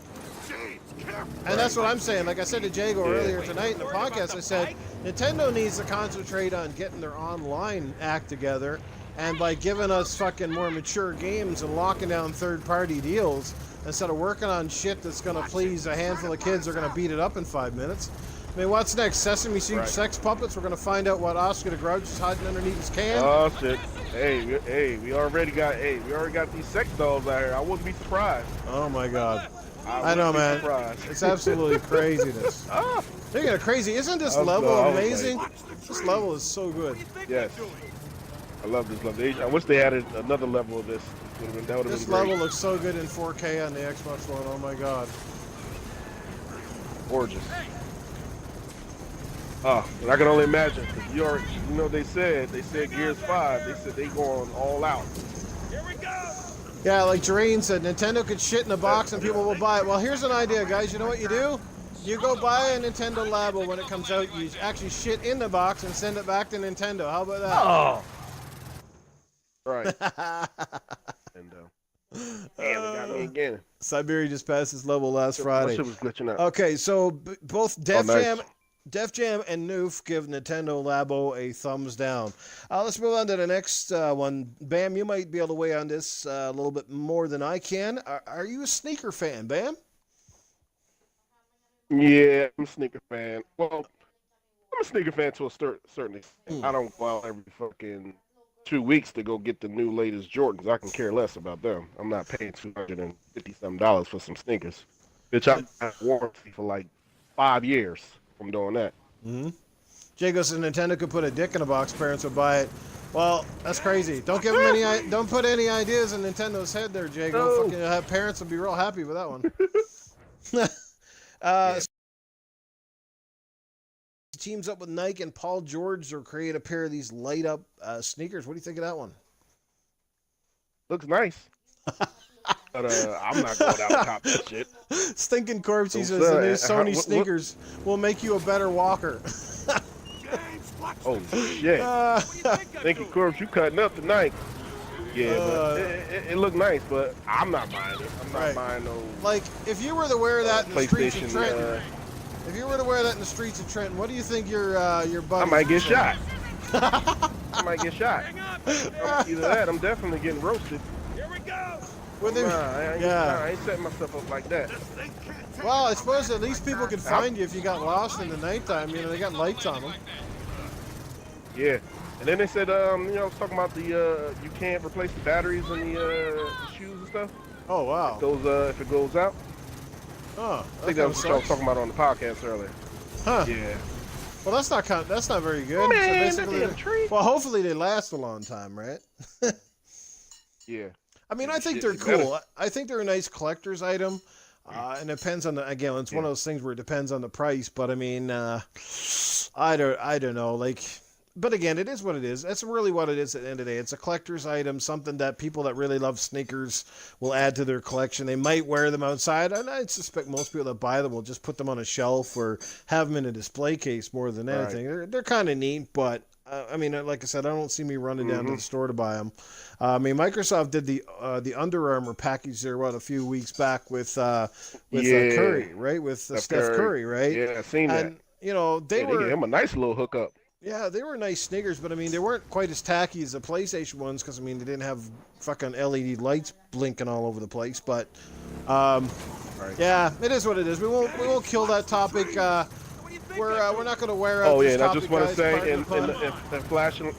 And that's what I'm saying. Like I said to Jago earlier tonight in the podcast, I said Nintendo needs to concentrate on getting their online act together, and by giving us fucking more mature games and locking down third-party deals instead of working on shit that's going to please a handful of kids who are going to beat it up in 5 minutes. I mean, what's next? Sesame Street sex puppets? We're going to find out what Oscar the Grouch is hiding underneath his can? Oh, shit. Hey, we already got these sex dolls out here. I wouldn't be surprised. Oh, my God. I know, man. It's absolutely craziness. Speaking of crazy, isn't this level amazing? This level is so good. Yes. I love this level. I wish they added another level of this. This level looks so good in 4K on the Xbox One. Oh, my God. Gorgeous. And I can only imagine, because you know, they said Gears 5, they said they going all out. Here we go. Yeah, like Jeraine said, Nintendo could shit in a box and people will buy it. Well, here's an idea, guys. You know what you do? You go buy a Nintendo Labo when it comes out. You actually shit in the box and send it back to Nintendo. How about that? Oh. Right. Nintendo. Damn, they got me again. Siberia just passed this level last Friday. My shit was glitching out. Okay, so both Def Jam and Newf give Nintendo Labo a thumbs down. Let's move on to the next one. Bam, you might be able to weigh on this a little bit more than I can. Are you a sneaker fan, Bam? Yeah, I'm a sneaker fan. Well, I'm a sneaker fan to a certain extent. I don't go out every fucking 2 weeks to go get the new latest Jordans. I can care less about them. I'm not paying $250 for some sneakers. Bitch, I have warranty for like 5 years from doing that. Jago says Nintendo could put a dick in a box. Parents would buy it. Well, that's crazy. Don't give them any. Don't put any ideas in Nintendo's head there, Jago. No. Fucking parents would be real happy with that one. Teams up with Nike and Paul George to create a pair of these light up sneakers. What do you think of that one? Looks nice. But I'm not going out and cop that shit. Stinking Corpse, he says the new Sony sneakers will make you a better walker. Oh shit! Stinking Corpse, you cutting up tonight. Yeah, but it looked nice, but I'm not buying it. I'm not buying no. Like, if you were to wear that in the streets of Trenton, what do you think your buddy? I might get shot. I might get shot. Either that, I'm definitely getting roasted. Here we go. With him. I ain't setting myself up like that. Well, I suppose at least people could find you if you got lost in the nighttime. You know, they got lights on them. Yeah. And then they said, I was talking about the you can't replace the batteries in the shoes and stuff. Oh wow. If it goes out. Oh, I think that was what I was talking about on the podcast earlier. Huh. Yeah. Well, that's not very good. Man, so basically, well, hopefully they last a long time, right? Yeah. I mean, I think they're cool. I think they're a nice collector's item. And it depends on again, it's one of those things where it depends on the price, but I mean, I don't know, like, but again, it is what it is. That's really what it is at the end of the day. It's a collector's item, something that people that really love sneakers will add to their collection. They might wear them outside, and I suspect most people that buy them will just put them on a shelf or have them in a display case more than anything. Right. They're kind of neat, but I mean, like I said, I don't see me running down to the store to buy them. I mean, Microsoft did the Under Armour package there, a few weeks back with Curry, right? With Steph Curry, right? Yeah, I seen that. And, you know, they gave him a nice little hookup. Yeah, they were nice sneakers, but I mean, they weren't quite as tacky as the PlayStation ones because I mean, they didn't have fucking LED lights blinking all over the place. But yeah, it is what it is. We won't kill that topic. We're not going to wear out. Oh yeah, this and I topic, just want to guys, say, in pardon flashing,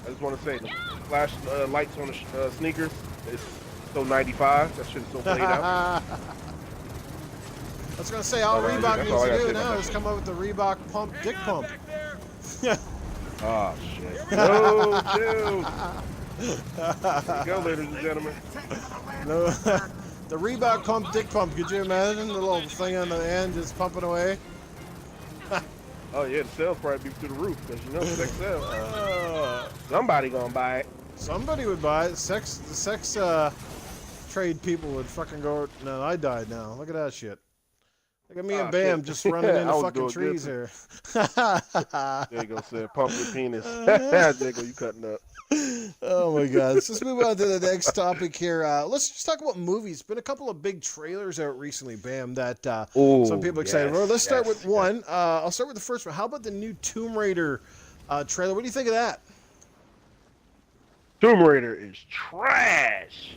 I just want to say, the flash lights on the sneakers is so 95. That shit is so played out. I was going to say, all Right, Reebok that's all I needs to gotta do say now about is that come up with the Reebok Pump Dick Pump. Yeah. Oh shit. No, chill. There you go, ladies and gentlemen. No, the Reebok Pump Dick Pump. Could you imagine the little thing on the end just pumping away? Oh yeah, the sales probably be through the roof because you know sex sales. Somebody gonna buy it. Somebody would buy it. The sex trade people would fucking go. No, I died now. Look at that shit. Look at me and Bam shit. just running into was fucking doing trees good. here. There you go, sir. Pump your penis. There you go, you cutting up. Oh my God. Let's move on to the next topic here. Let's just talk about movies. Been a couple of big trailers out recently, Bam, that some people are excited. Yes, Well, let's start with one. I'll start with the first one. How about the new Tomb Raider trailer? What do you think of that? Tomb Raider is trash.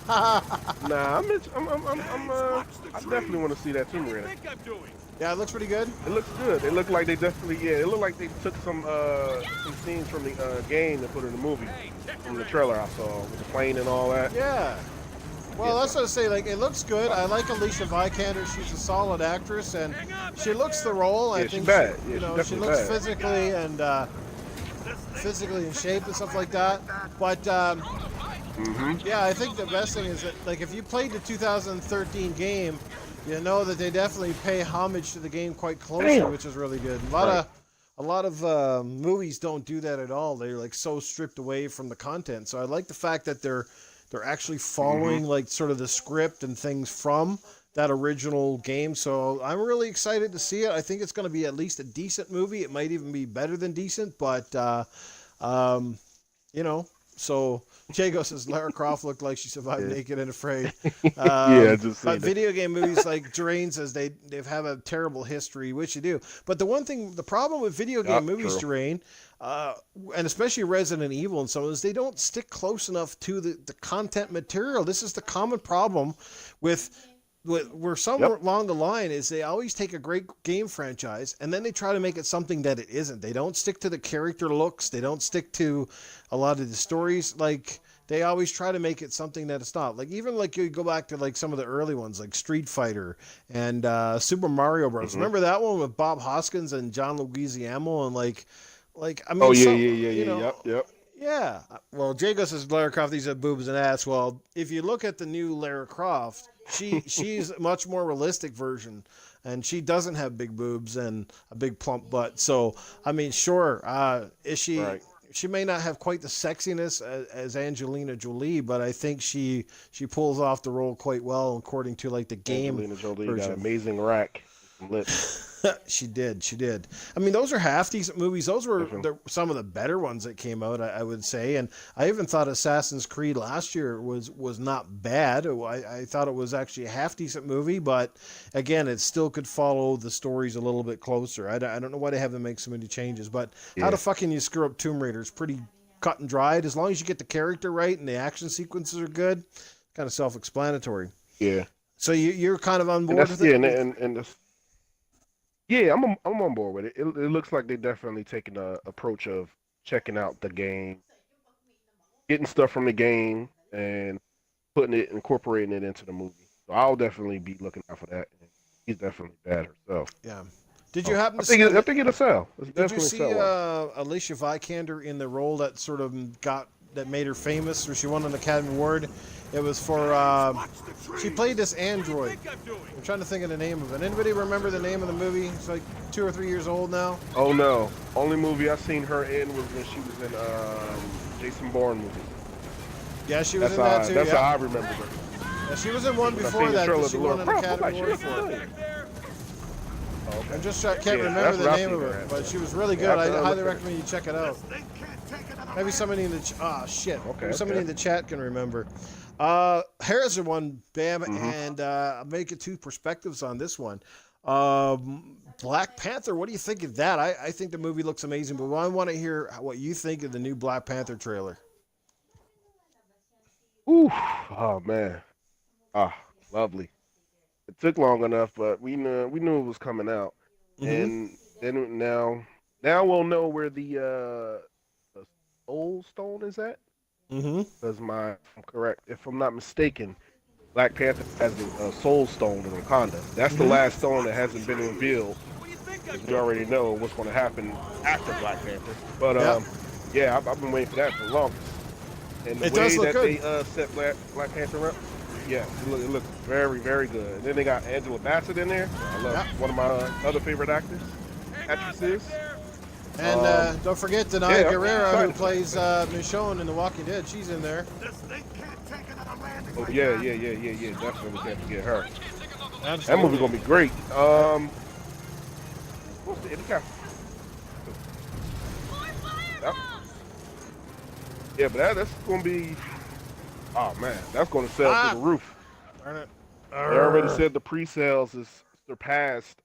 Nah, I definitely want to see that Tomb Raider. Yeah, it looks pretty good. It looks good. It looked like they definitely, it looked like they took some scenes from the game and put it in the movie. From the trailer I saw with the plane and all that. Yeah. Well, that's what I say. Like, it looks good. I like Alicia Vikander. She's a solid actress, and she looks the role. I think she's bad. She, Yeah, you know, she's she definitely looks bad. physically in shape and stuff like that. But yeah, I think the best thing is that, like, if you played the 2013 game, you know that they definitely pay homage to the game quite closely, which is really good. A lot of movies don't do that at all. They're like so stripped away from the content. So I like the fact that they're actually following like sort of the script and things from that original game. So I'm really excited to see it. I think it's going to be at least a decent movie. It might even be better than decent, but you know, so Jago says Lara Croft looked like she survived naked and afraid. Yeah, just but video game movies, like Drain says, they have a terrible history, which you do. But the problem with video game movies, Drain, and especially Resident Evil and some of those, they don't stick close enough to the content material. This is the common problem with where somewhere along the line is they always take a great game franchise and then they try to make it something that it isn't. They don't stick to the character looks. They don't stick to a lot of the stories. Like, they always try to make it something that it's not. Like, even like you go back to like some of the early ones, like Street Fighter and Super Mario Bros. Remember that one with Bob Hoskins and John Leguizamo and like I mean, you know, yep. Yeah. Well, Jago says Lara Croft, these have boobs and ass. Well, if you look at the new Lara Croft, she's a much more realistic version, and she doesn't have big boobs and a big plump butt. So, I mean, sure, is she? Right. She may not have quite the sexiness as Angelina Jolie, but I think she pulls off the role quite well according to like the game Angelina Jolie version. got an amazing rack and lips. She did. I mean, those are half decent movies. Those were some of the better ones that came out, I would say. And I even thought Assassin's Creed last year was not bad. I thought it was actually a half decent movie, but again, it still could follow the stories a little bit closer. I don't know why they have to make so many changes, but how the fuck can you screw up Tomb Raider? It's pretty cut and dried. As long as you get the character right and the action sequences are good, kind of self-explanatory. Yeah. So you're kind of on And board that's with it? and that's, yeah, I'm on board with it. It looks like they're definitely taking a approach of checking out the game, getting stuff from the game, and putting it, incorporating it into the movie. So I'll definitely be looking out for that. And he's definitely bad herself. Yeah. Did you happen to I think it'll sell. It's Did you definitely see sell well. Alicia Vikander in the role that sort of that made her famous, where she won an Academy Award? It was for she played this android. I'm trying to think of the name of it. Anybody remember the name of the movie? It's like 2 or 3 years old now. Oh no! Only movie I seen her in was when she was in Jason Bourne movie. Yeah, she was in that too. That's yeah. how I remember her. Yeah, she was in one When I before seen the that. trailer, That she the won an Lord, Academy like, Award she for. was good. Oh, okay. I just can't Yeah, remember that's the what I name seen of her it, at. but she was really good. Yeah, I I'll highly look at recommend you check it out. Maybe somebody in the shit. Okay, Maybe somebody in the chat can remember. Here's the one, Bam, and I'll make it two perspectives on this one. Black Panther. What do you think of that? I think the movie looks amazing, but I want to hear what you think of the new Black Panther trailer. Ooh, oh man, lovely. It took long enough, but we knew it was coming out, and then now we'll know where the Soul Stone is at. Because I'm correct, if I'm not mistaken, Black Panther has a Soul Stone in Wakanda. That's the last stone that hasn't been revealed. Because we already know what's going to happen after Black Panther. But yeah, I've been waiting for that for the longest. And the way that they set Black Panther up, yeah, it looked very, very good. And then they got Angela Bassett in there. I love one of my other favorite actresses. And don't forget Denai Guerrero, who plays that. Michonne in The Walking Dead. She's in there. Oh yeah. Definitely can't forget her. Absolutely. That movie's gonna be great. What's the helicopter? Yeah, but that's gonna be. Oh man, that's gonna sell through the roof. Darn it. They already said the pre-sales has surpassed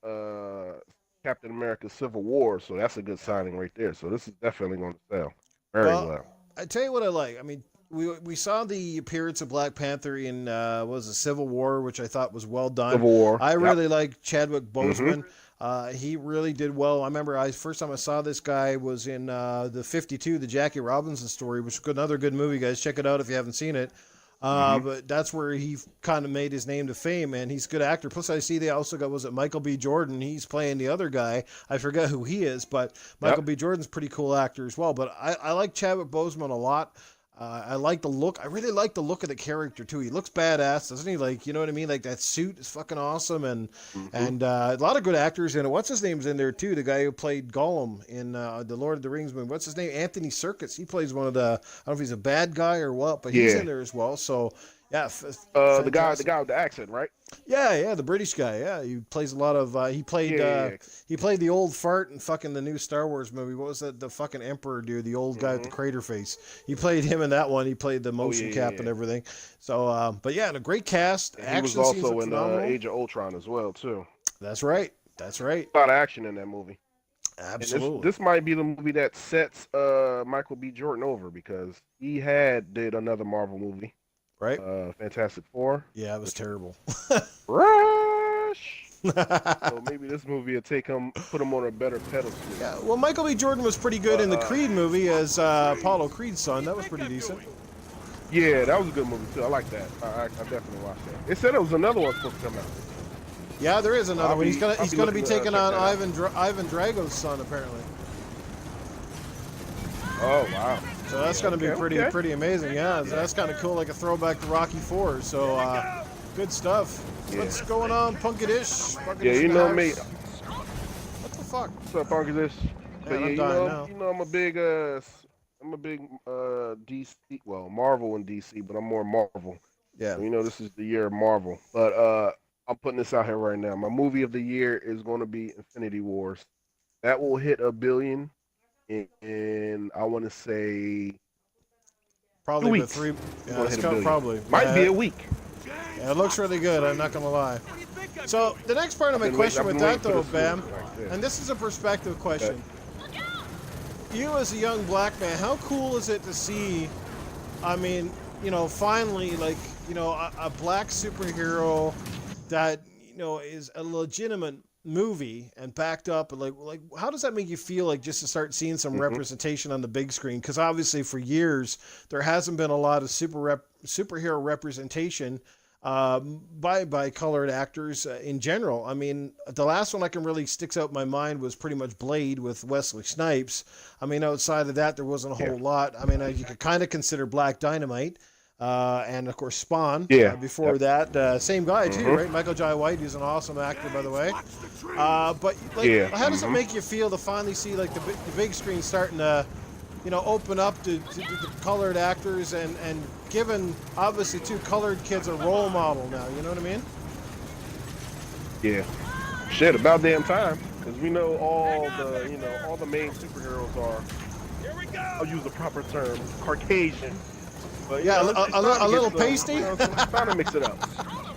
Captain America: Civil War, so that's a good signing right there. So this is definitely going to sell very well. I tell you what I like. I mean, we saw the appearance of Black Panther in Civil War, which I thought was well done. Civil War. I really like Chadwick Boseman. He really did well. I remember first time I saw this guy was in the 52, the Jackie Robinson story, which is another good movie, guys. Check it out if you haven't seen it. But that's where he kind of made his name to fame, and he's a good actor. Plus, I see they also got, was it Michael B. Jordan? He's playing the other guy. I forget who he is, but Michael B. Jordan's a pretty cool actor as well. But I like Chadwick Boseman a lot. I like the look. I really like the look of the character too. He looks badass, doesn't he? Like, you know what I mean? Like that suit is fucking awesome, and a lot of good actors in it. What's his name's in there too? The guy who played Gollum in the Lord of the Rings movie. What's his name? Anthony Serkis. He plays one of the. I don't know if he's a bad guy or what, but he's in there as well. So yeah, the guy with the accent, right? Yeah, the British guy. Yeah, he plays a lot of. He played the old fart in fucking the new Star Wars movie. What was that? The fucking Emperor dude, the old guy with the crater face. He played him in that one. He played the motion cap and everything. So, but yeah, and a great cast. And he was also in Age of Ultron as well too. That's right. A lot of action in that movie. Absolutely. This might be the movie that sets Michael B. Jordan over because he did another Marvel movie. Right. Fantastic Four. Yeah, it was terrible. Rush. So maybe this movie will put him on a better pedestal. Yeah. Well, Michael B. Jordan was pretty good in the Creed movie as Apollo Creed's son. That was pretty decent. Yeah, that was a good movie too. I like that. I definitely watched that. They said there was another one supposed to come out. Yeah, there is another one. He's gonna be taking on Ivan Drago's son apparently. Oh wow. So that's going to be pretty amazing, yeah. So that's kind of cool, like a throwback to Rocky IV. So good stuff. Yeah. What's going on, Punkadish? Yeah, you know me. What the fuck? What's up, Punkadish? Yeah, you know, I'm a big DC, well, Marvel and DC, but I'm more Marvel. Yeah. So, you know, this is the year of Marvel. But I'm putting this out here right now. My movie of the year is going to be Infinity Wars. That will hit $1 billion. And I want to say probably 2 weeks. Probably might be a week. Yeah, it looks really good. I'm not gonna lie. So the next part of my question with that though, Bam, and this is a perspective question. Okay. You as a young black man, how cool is it to see? I mean, you know, finally, like you know, a black superhero that, you know, is a legitimate movie and backed up, like how does that make you feel, like, just to start seeing some representation on the big screen? Because obviously for years there hasn't been a lot of superhero representation by colored actors in general. I mean, the last one I can really sticks out in my mind was pretty much Blade with Wesley Snipes. I mean, outside of that, there wasn't a whole lot. I mean, you could kind of consider Black Dynamite. And of course Spawn. Before that, same guy too, right? Michael Jai White, who's an awesome actor, by the way. But like, how does it make you feel to finally see like the big screen starting to, you know, open up to the colored actors and giving obviously two colored kids a role model now? You know what I mean? Yeah. Shit, about damn time, because we know all the main superheroes are. Here we go. I'll use the proper term, Caucasian. But, yeah, a little pasty. You know, it's time to mix it up.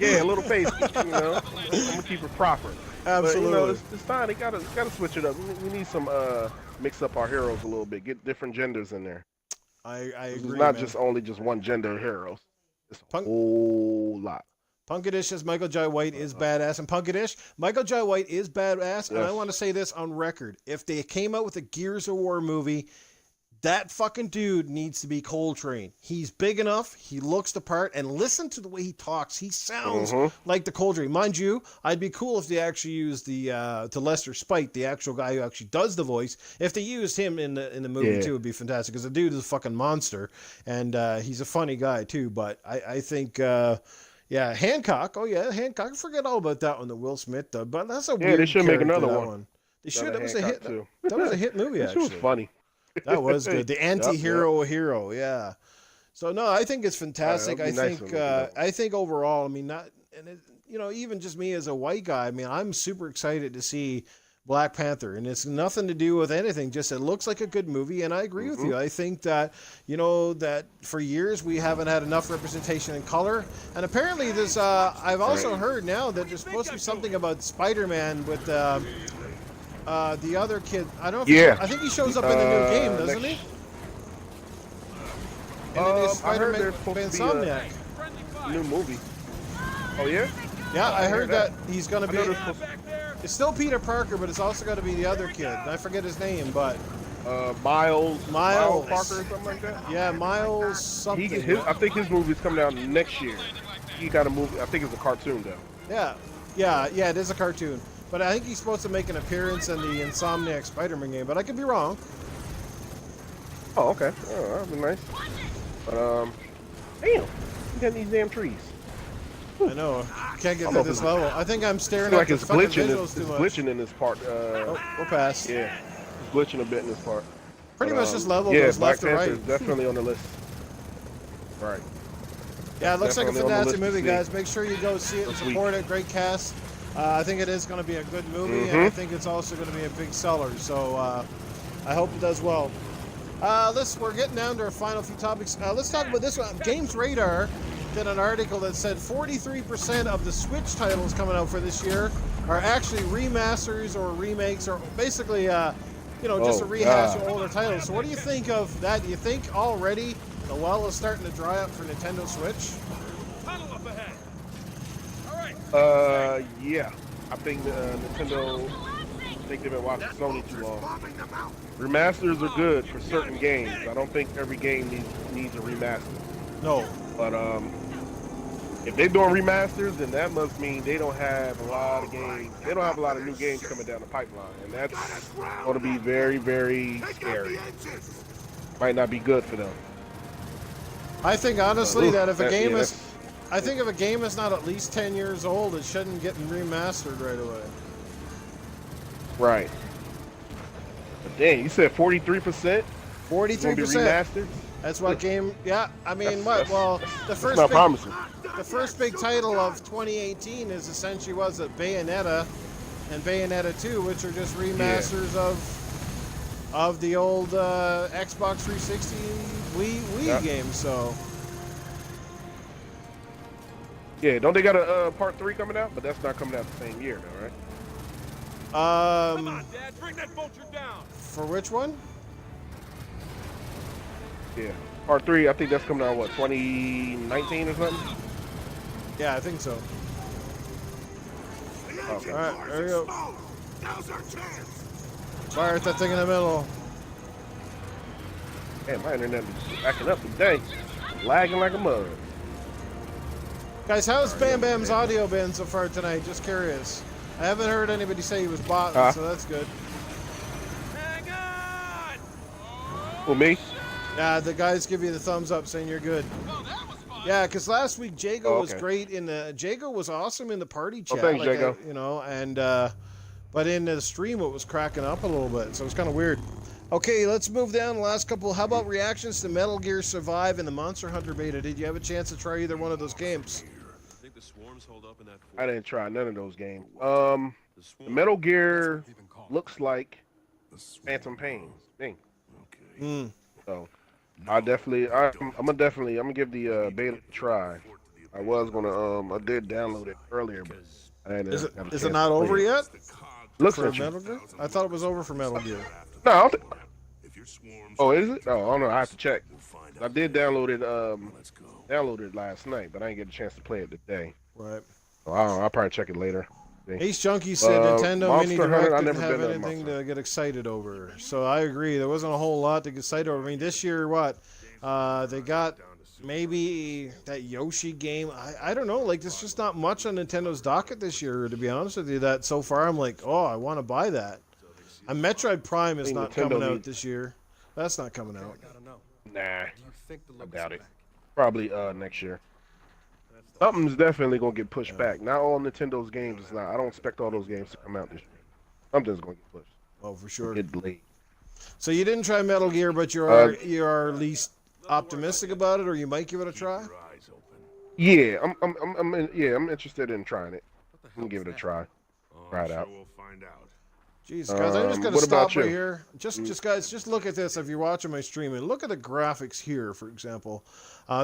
Yeah, a little pasty. You know, I'm gonna keep it proper. Absolutely. But, you know, it's time. They gotta switch it up. We need some mix up our heroes a little bit. Get different genders in there. I agree. It's not just one gender heroes. It's a whole lot. Punkadish as Michael Jai White is badass, and Punkadish, Michael Jai White is badass. And I want to say this on record: if they came out with a Gears of War movie, that fucking dude needs to be Coltrane. He's big enough, he looks the part, and listen to the way he talks. He sounds like the Coltrane. Mind you, I'd be cool if they actually used the Lester Spite, the actual guy who actually does the voice. If they used him in the movie too, it'd be fantastic, because the dude is a fucking monster, and he's a funny guy too. But I think Hancock. Oh yeah, Hancock. Forget all about that one that Will Smith did. But that's a weird they should make another one. They should. That was a hit too. That was a hit movie. Actually, it was funny. That was good. The anti-hero hero, yeah. So no, I think it's fantastic. I think overall, I mean, you know, even just me as a white guy, I mean, I'm super excited to see Black Panther, and it's nothing to do with anything. Just it looks like a good movie, and I agree with you. I think that, you know, that for years we haven't had enough representation in color, and apparently there's. I've also heard now that there's supposed to be something about Spider-Man with. The other kid, I don't know. I think he shows up in the new game, doesn't he? In the new Spider-Man Insomniac. New movie. Oh yeah? Yeah, I heard that he's gonna be. It's still Peter Parker, but it's also got to be the other kid. I forget his name, but. Miles Parker or something like that. Yeah, Miles something. I think his movie's coming out next year. He got a movie. I think it's a cartoon though. Yeah, it is a cartoon. But I think he's supposed to make an appearance in the Insomniac Spider-Man game, but I could be wrong. Oh, okay. Oh, that'd be nice. But, damn, we got these damn trees. I know. Can't get to this level. I think I'm staring at the it's fucking glitching. visuals too much. It's glitching in this part. We'll pass. Yeah, it's glitching a bit in this part. Pretty much just level yeah, goes Black left or Panther right. is definitely on the list. Right. Yeah, it looks like a fantastic movie, to guys. Make sure you go see it and support it. Great cast. I think it is going to be a good movie, and I think it's also going to be a big seller. So I hope it does well. We're getting down to our final few topics. Let's talk about this one. Games Radar did an article that said 43% of the Switch titles coming out for this year are actually remasters or remakes, or basically, just a rehash of older titles. So what do you think of that? Do you think already the well is starting to dry up for Nintendo Switch? Tunnel up ahead. All right. Yeah. I think Nintendo. I think they've been watching Sony too long. Remasters are good for certain games. I don't think every game needs a remaster. No. But if they're doing remasters, then that must mean they don't have a lot of games. They don't have a lot of new games coming down the pipeline, and that's going to be very, very scary. Might not be good for them. I think honestly that if a game if a game is not at least 10 years old, it shouldn't get remastered right away. Right. But dang, you said 43%? 43%. That's what game. Yeah, I mean, the first big title of 2018 is essentially Bayonetta and Bayonetta 2, which are just remasters of the old Xbox 360 Wii games. So. Yeah, don't they got a part 3 coming out? But that's not coming out the same year, though, right? Come on, Dad, bring that vulture down. For which one? Yeah, part 3. I think that's coming out 2019 or something. Yeah, I think so. Okay. All right, there we go. Now's our chance. Fire at that thing in the middle. Man, my internet is backing up today. Lagging like a mug. Guys, how's Bam Bam's audio been so far tonight? Just curious. I haven't heard anybody say he was botting, so that's good. Hang on. Well, me? Yeah, the guys give you the thumbs up saying you're good. Yeah, because last week Jago was great in the. Jago was awesome in the party chat. Thanks, Jago. You know, and but in the stream it was cracking up a little bit, so it's kind of weird. Okay, let's move down the last couple. How about reactions to Metal Gear Survive and the Monster Hunter beta? Did you have a chance to try either one of those games? I think the swarms hold up in that I didn't try none of those games. The Metal Gear looks like Phantom Pain. Thing. So I'm gonna give the beta a try. I was gonna I did download it earlier, but I hadn't Is had a it chance not to play over it. yet? Looks For interesting. Metal Gear? I thought it was over for Metal Gear. No, I don't oh, is it? Oh, I don't know. I have to check. I did download it last night, but I didn't get a chance to play it today. Right. So I don't know. I'll probably check it later. Ace Junkie said Nintendo Mini Monster Hunter, Direct I didn't never have been to anything Monster. to get excited over. So I agree. There wasn't a whole lot to get excited over. I mean, this year, what? They got maybe that Yoshi game. I don't know. Like, there's just not much on Nintendo's docket this year, to be honest with you. That so far, I'm like, oh, I want to buy that. And Metroid Prime is not coming out this year. That's not coming out. Nah, I doubt it. Probably next year. Something's definitely gonna get pushed back. Not all Nintendo's games is not. I don't expect all those games to come out this year. Something's gonna get pushed. Oh, for sure. Get delayed. So you didn't try Metal Gear, but you are at least optimistic about it, or you might give it a try. Yeah, I'm interested in trying it. I'm gonna give it a try. Try it out. We'll find out. Jeez, guys, I'm just gonna what stop about right you? here. Just guys, just look at this. If you're watching my stream, and look at the graphics here, for example.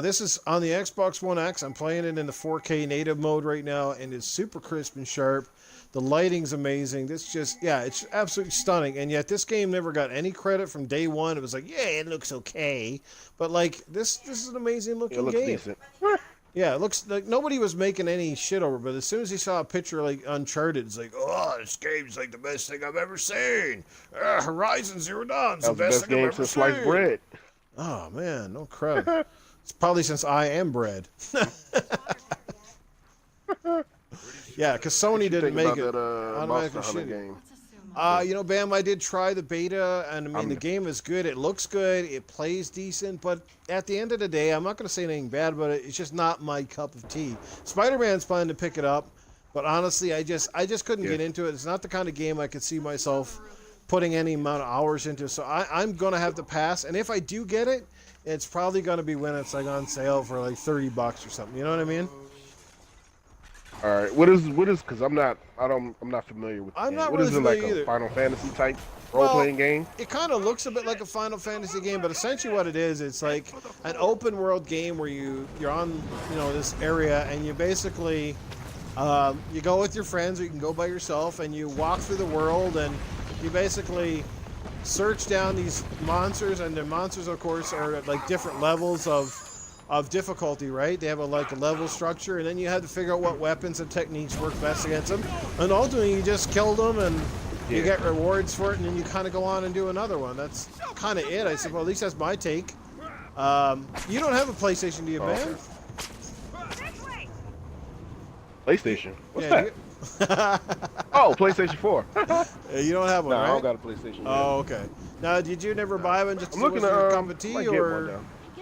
This is on the Xbox One X. I'm playing it in the 4K native mode right now, and it's super crisp and sharp. The lighting's amazing. This just, yeah, it's absolutely stunning. And yet this game never got any credit from day one. It was like, yeah, it looks okay, but like this is an amazing looking It looks game. decent. Yeah, it looks like nobody was making any shit over it, but as soon as he saw a picture like Uncharted, it's like, oh, this game's like the best thing I've ever seen. Horizon Zero Dawn's the That was best the thing I've best game ever since sliced seen. bread. Oh man, no crap. It's probably since I am bread. Yeah, because Sony didn't make it. Automatically shitty. Game. You know, Bam, I did try the beta, and I mean, the game is good. It looks good. It plays decent, but at the end of the day, I'm not going to say anything bad about it. It's just not my cup of tea. Spider-Man's planning to pick it up, but honestly, I just couldn't get into it. It's not the kind of game I could see myself putting any amount of hours into, so I'm going to have to pass. And if I do get it, it's probably going to be when it's like on sale for like $30 or something. You know what I mean? All right, what is? Because I'm not familiar with. I'm not what really is it, like familiar either. a Final Fantasy type role-playing game? It kind of looks a bit like a Final Fantasy game, but essentially what it is, it's like an open world game where you're on, you know, this area, and you basically you go with your friends, or you can go by yourself, and you walk through the world, and you basically search down these monsters, and the monsters, of course, are at like different levels of difficulty, right? They have a level structure, and then you have to figure out what weapons and techniques work best against them. And ultimately, you just kill them, and you get rewards for it, and then you kind of go on and do another one. That's kind of it, I suppose. At least that's my take. You don't have a PlayStation, do you, man? PlayStation? What's Yeah, that? Oh, PlayStation 4. you don't have one, No, right? I don't got a PlayStation. Oh, okay. Now, did you never buy one just I'm to looking your at cup of tea, might get one or? now.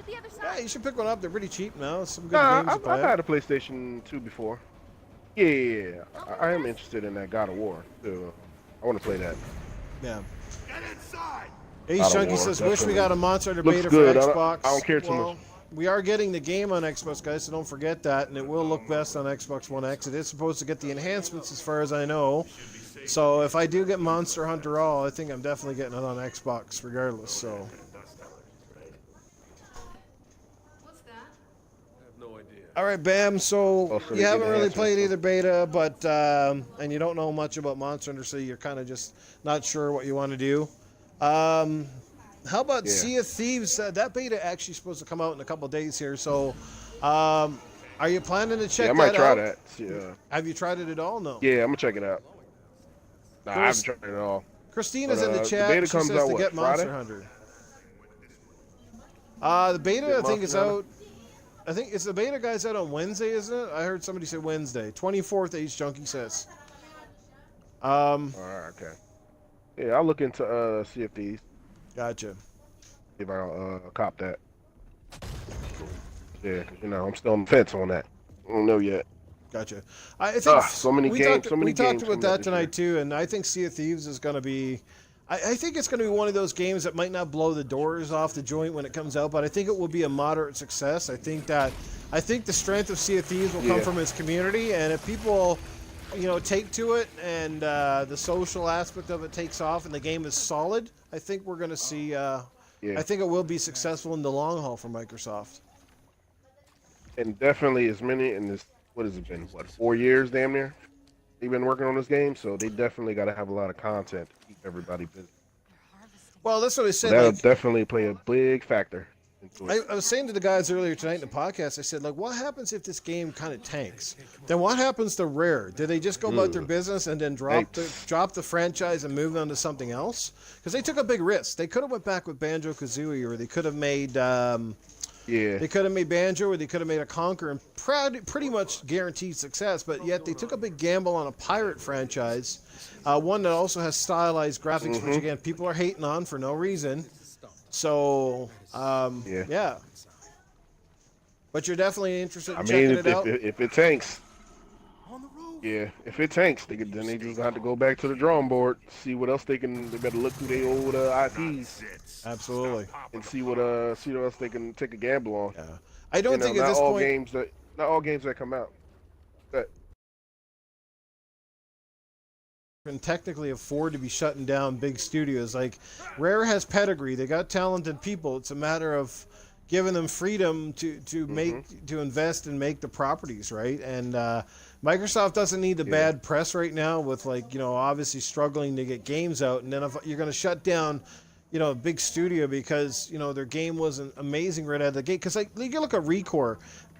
Yeah, you should pick one up. They're pretty cheap now. Some good Nah, games to I've play. had a PlayStation 2 before. Yeah. I am interested in that God of War. So I want to play that. Yeah. Get inside. Ace God of Chunky War, says, wish we definitely. got a Monster Hunter Looks beta good. for Xbox. I don't care too much. We are getting the game on Xbox, guys, so don't forget that, and it will look best on Xbox One X. It is supposed to get the enhancements as far as I know. So if I do get Monster Hunter All, I think I'm definitely getting it on Xbox regardless, so. All right, Bam, so so you they haven't get really enhancements. played either beta, but and you don't know much about Monster Hunter, so you're kind of just not sure what you want to do. How about Yeah. Sea of Thieves? That beta actually supposed to come out in a couple days here, so Are you planning to check Yeah, I that might try out? that. Yeah. Have you tried it at all? No. Yeah, I'm gonna check it out. Nah, I haven't tried it at all. Christina's But in the the chat. beta She comes says out to what, get Friday? Monster Hunter. The beta, I think, is out. I think it's the beta guys out on Wednesday, isn't it? I heard somebody say Wednesday. 24th, Ace Junkie says. All right, okay. Yeah, I'll look into Sea of Thieves. Gotcha. See if I'll cop that. Yeah, because I'm still on the fence on that. I don't know yet. Gotcha. I think so many games. We talked games about that tonight too, and I think Sea of Thieves is going to be. I think it's going to be one of those games that might not blow the doors off the joint when it comes out, but I think it will be a moderate success. I think the strength of Sea of Thieves will come from its community, and if people, take to it, and the social aspect of it takes off, and the game is solid, I think we're going to see. I think it will be successful in the long haul for Microsoft. And definitely as many in this. What has it been? 4 years, damn near. They've been working on this game, so they definitely got to have a lot of content to keep everybody busy. Well, that's what I said. So that'll definitely play a big factor into it. I was saying to the guys earlier tonight in the podcast, I said, what happens if this game kind of tanks? Then what happens to Rare? Do they just go about their business and then drop the franchise and move on to something else? Because they took a big risk. They could have went back with Banjo-Kazooie, or they could have made... They could have made Banjo, or they could have made a Conquer, and pretty much guaranteed success, but yet they took a big gamble on a pirate franchise, one that also has stylized graphics, which, again, people are hating on for no reason. So, yeah. But you're definitely interested in checking it out? If it tanks, if it tanks, then they just have to go back to the drawing board, see what else they better look through their old IPs. Absolutely. And see what else they can take a gamble on. Yeah. I don't think at this point... Not all games that come out. Can technically afford to be shutting down big studios. Like, Rare has pedigree. They got talented people. It's a matter of giving them freedom to invest and make the properties, right? And Microsoft doesn't need the bad press right now with, obviously struggling to get games out. And then if you're going to shut down, a big studio because, their game wasn't amazing right out of the gate. Because, you look at Recore.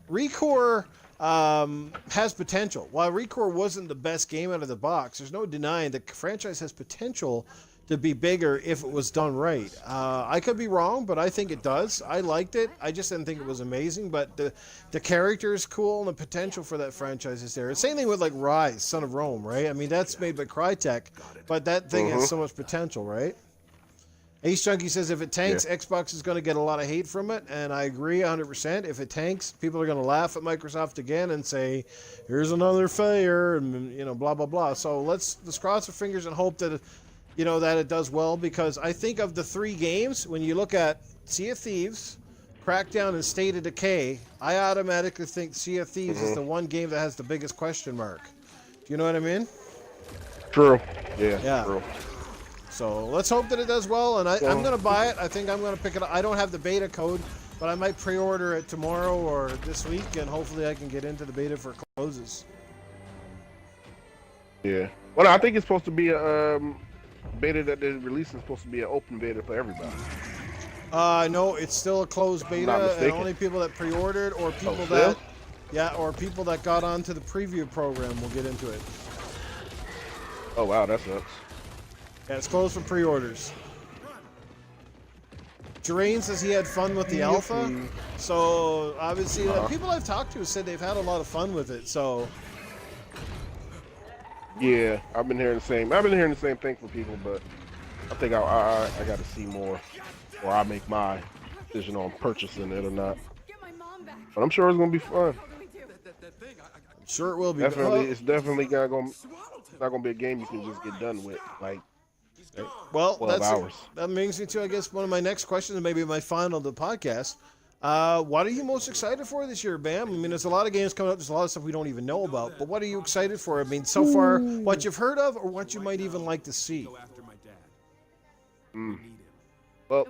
Recore has potential. While Recore wasn't the best game out of the box, there's no denying the franchise has potential to be bigger if it was done right. I could be wrong, but I think it does. I liked it. I just didn't think it was amazing, but the character is cool and the potential for that franchise is there. Same thing with Rise, Son of Rome, right? I mean, that's made by Crytek, but that thing has so much potential, right? Ace Junkie says if it tanks, Xbox is going to get a lot of hate from it, and I agree 100%. If it tanks, people are going to laugh at Microsoft again and say, here's another failure, and, blah, blah, blah. So let's cross our fingers and hope that, that it does well, because I think of the three games, when you look at Sea of Thieves, Crackdown, and State of Decay, I automatically think Sea of Thieves is the one game that has the biggest question mark. Do you know what I mean? True. Yeah. True. So let's hope that it does well, and I'm going to buy it. I think I'm going to pick it up. I don't have the beta code, but I might pre-order it tomorrow or this week, and hopefully I can get into the beta before it closes. Yeah. Well, I think it's supposed to be a beta that they're releasing is supposed to be an open beta for everybody. No, it's still a closed beta, and only people that pre-ordered or people or people that got onto the preview program will get into it. Oh wow, that sucks. Yeah, it's closed for pre-orders. Jerain says he had fun with the alpha, so obviously people I've talked to said they've had a lot of fun with it. So yeah, I've been hearing the same thing from people, but I think I got to see more, or I make my decision on purchasing it or not. But I'm sure it's gonna be fun. I'm sure it will be. It's definitely not gonna be a game you can just get done with Well, 12 hours. That brings me to, I guess, one of my next questions, and maybe my final of the podcast. What are you most excited for this year, Bam? I mean, there's a lot of games coming up. There's a lot of stuff we don't even know about. But what are you excited for? I mean, so far, what you've heard of or what you might even like to see? Well,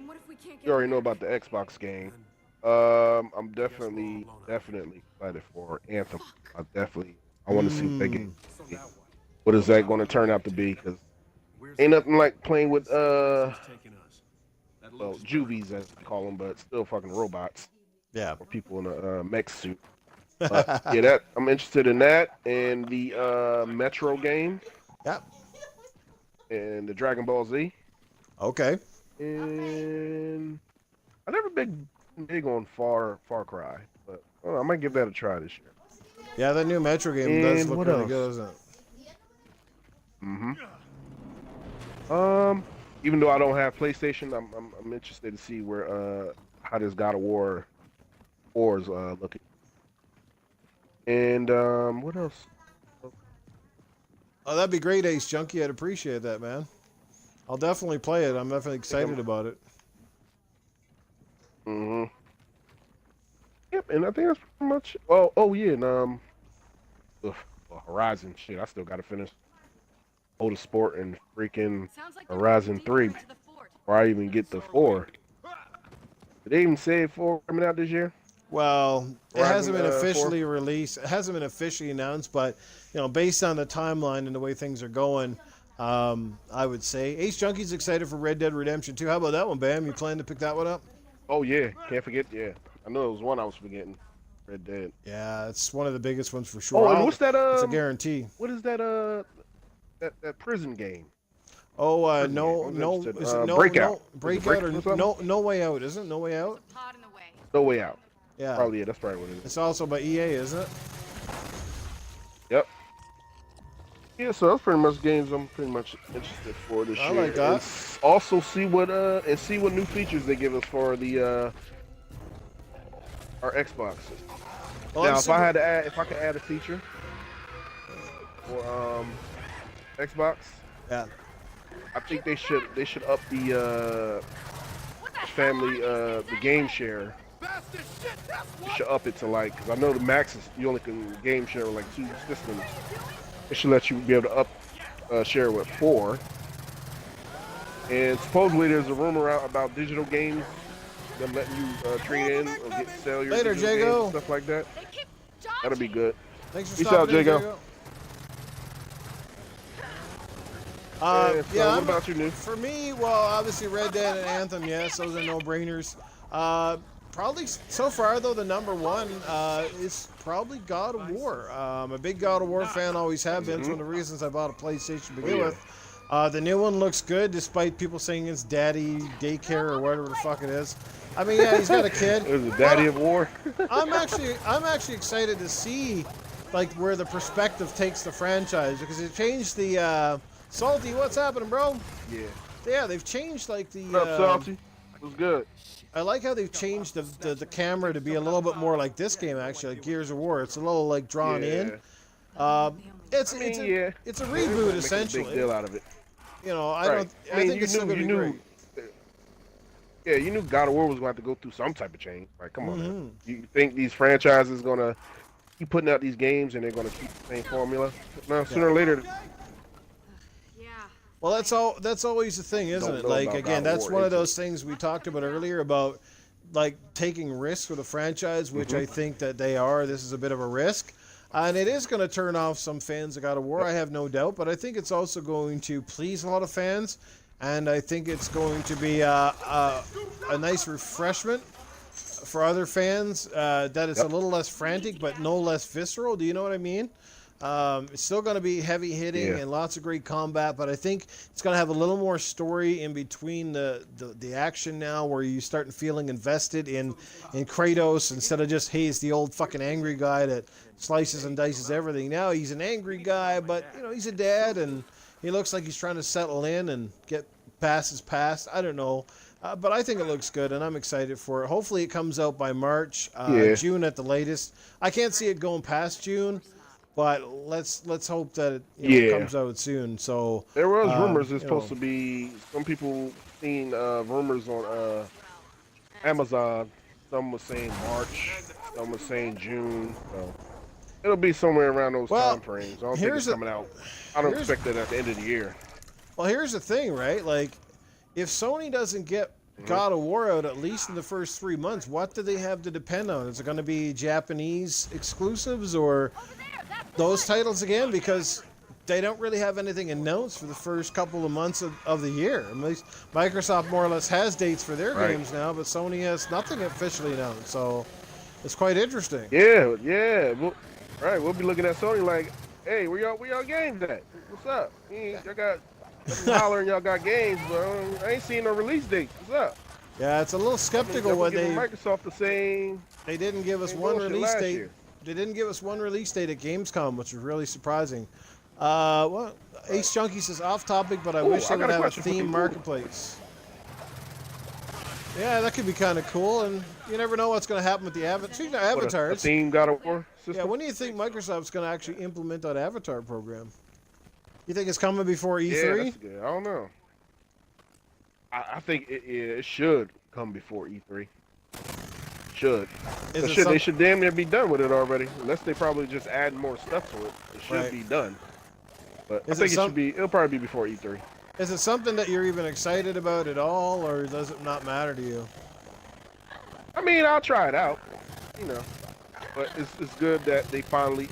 you already know about the Xbox game. I'm definitely excited for Anthem. I want to see what that game is. What is that going to turn out to be? Because ain't nothing like playing with juvies as they call them, but still fucking robots. Yeah. Or people in a mech suit. But yeah, that I'm interested in that and the Metro game Yep. and the Dragon Ball Z. Okay. And I never been big on Far Cry, but I might give that a try this year. Yeah, that new Metro game does And look what really else? good, doesn't it? Even though I don't have PlayStation, I'm interested to see where how this God of War 4 is looking. And what else? Oh, that'd be great, Ace Junkie. I'd appreciate that, man. I'll definitely play it. I'm definitely excited about it. Yep, and I think that's pretty much. Oh yeah, and Horizon shit. I still got to finish Motorsport and freaking Horizon 3 before I even get the 4. Did they even say 4 coming out this year? Well, it hasn't been officially 4? released. It hasn't been officially announced, but based on the timeline and the way things are going, I would say Ace Junkie's excited for Red Dead Redemption 2. How about that one, Bam? You plan to pick that one up? Oh yeah, can't forget. Yeah, I know it was one I was forgetting. Red Dead. Yeah, it's one of the biggest ones for sure. Oh, and what's that? It's a guarantee. What is that? That prison game. Oh, Prison no, game. no, is it Breakout. Breakout or no Way Out? Isn't it? No Way Out? No Way Out. Yeah. Probably, yeah, that's probably what it is. It's also by EA, isn't it? Yep. Yeah, so that's pretty much games I'm pretty much interested for this year. I like that. And also see what new features they give us for the our Xbox system. Well, Now, if I could add a feature for Xbox, yeah, I think they should up the family the game share. You should up it to because I know the max is you only can game share with 2 systems. It should let you be able to up share with 4. And supposedly there's a rumor out about digital games, them letting you trade in or sell your later, digital Jago. games and stuff like that. That'll be good. Thanks for Peace stopping out, in, Jago. Yeah, what about you, Newf? For me, well, obviously Red Dead and Anthem, yes, those are no-brainers. Probably so far though, the number one is probably God of War. I'm a big God of War fan, always have been. It's one of the reasons I bought a PlayStation to begin with. The new one looks good, despite people saying it's daddy daycare or whatever the fuck it is. I mean, yeah, he's got a kid. It was the daddy of war. I'm actually excited to see where the perspective takes the franchise, because it changed the Salty. What's happening, bro? Yeah, they've changed the. What's up, Salty? It was good. I like how they've changed the camera to be a little bit more like this game, actually, like Gears of War. It's a little drawn in. It's a reboot essentially. Big deal out of it. I think it's still gonna be great. Yeah, you knew God of War was going to have to go through some type of change. Come on, man. You think these franchises gonna keep putting out these games and they're gonna keep the same formula? No, sooner or later. Well, that's always the thing, isn't it? Again, that's one of those things we talked about earlier about taking risks with a franchise, which I think that they are. This is a bit of a risk. And it is going to turn off some fans of God of War, I have no doubt. But I think it's also going to please a lot of fans. And I think it's going to be a nice refreshment for other fans, that it's a little less frantic, but no less visceral. Do you know what I mean? It's still going to be heavy hitting and lots of great combat, but I think it's going to have a little more story in between the action now, where you start feeling invested in Kratos instead of just, hey, he's the old fucking angry guy that slices and dices everything. Now he's an angry guy, but he's a dad and he looks like he's trying to settle in and get past his past. I don't know. But I think it looks good, and I'm excited for it. Hopefully it comes out by March, June at the latest. I can't see it going past June, but let's hope that it comes out soon. So there was rumors it's supposed to be. Some people seen rumors on Amazon. Some were saying March. Some were saying June. So it'll be somewhere around those time frames. I don't think it's coming out. I don't expect it at the end of the year. Well, here's the thing, right? If Sony doesn't get God of War out at least in the first 3 months, what do they have to depend on? Is it going to be Japanese exclusives or those titles again? Because they don't really have anything announced for the first couple of months of the year. At least Microsoft more or less has dates for their games now, but Sony has nothing officially announced. So, It's quite interesting. Yeah, yeah. We'll be looking at Sony like, hey, where y'all games at? What's up? Y'all be hollering y'all got games, but I ain't seen no release dates. What's up? Yeah, it's a little skeptical when Microsoft the same. They didn't give us one release date. They didn't give us one release date at Gamescom, which was really surprising. Well, Ace Junkie says off topic, but I wish they would have a theme marketplace. Yeah, that could be kind of cool, and you never know what's going to happen with the avatars. A theme God of War system? Yeah, when do you think Microsoft's going to actually implement that avatar program? You think it's coming before E3? Yeah, that's good. I don't know. I think it should come before E3. Should. They should damn near be done with it already. Unless they probably just add more stuff to it. It should be done. But I think it'll probably be before E3. Is it something that you're even excited about at all, or does it not matter to you? I mean, I'll try it out, you know. But it's good that they finally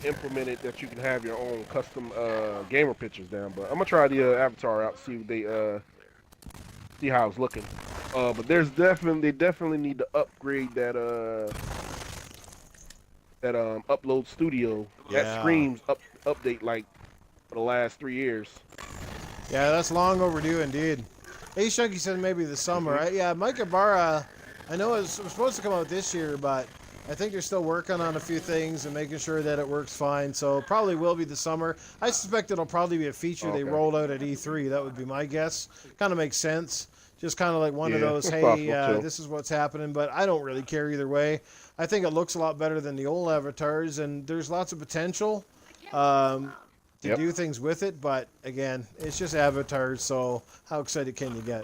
implemented that you can have your own custom gamer pictures down. But I'm gonna try the avatar out, see how it's looking. But they definitely need to upgrade that Upload Studio. Yeah. That screams update like for the last 3 years. Yeah, that's long overdue indeed. Ace Junkie said maybe the summer. Yeah, Mike Ibarra, I know it was supposed to come out this year, but I think they're still working on a few things and making sure that it works fine. So it probably will be the summer. I suspect it'll probably be a feature they roll out at E3. That would be my guess. Kind of makes sense. Just kind of like one of those, hey, this is what's happening. But I don't really care either way. I think it looks a lot better than the old avatars, and there's lots of potential to do things with it. But again, it's just avatars, so how excited can you get?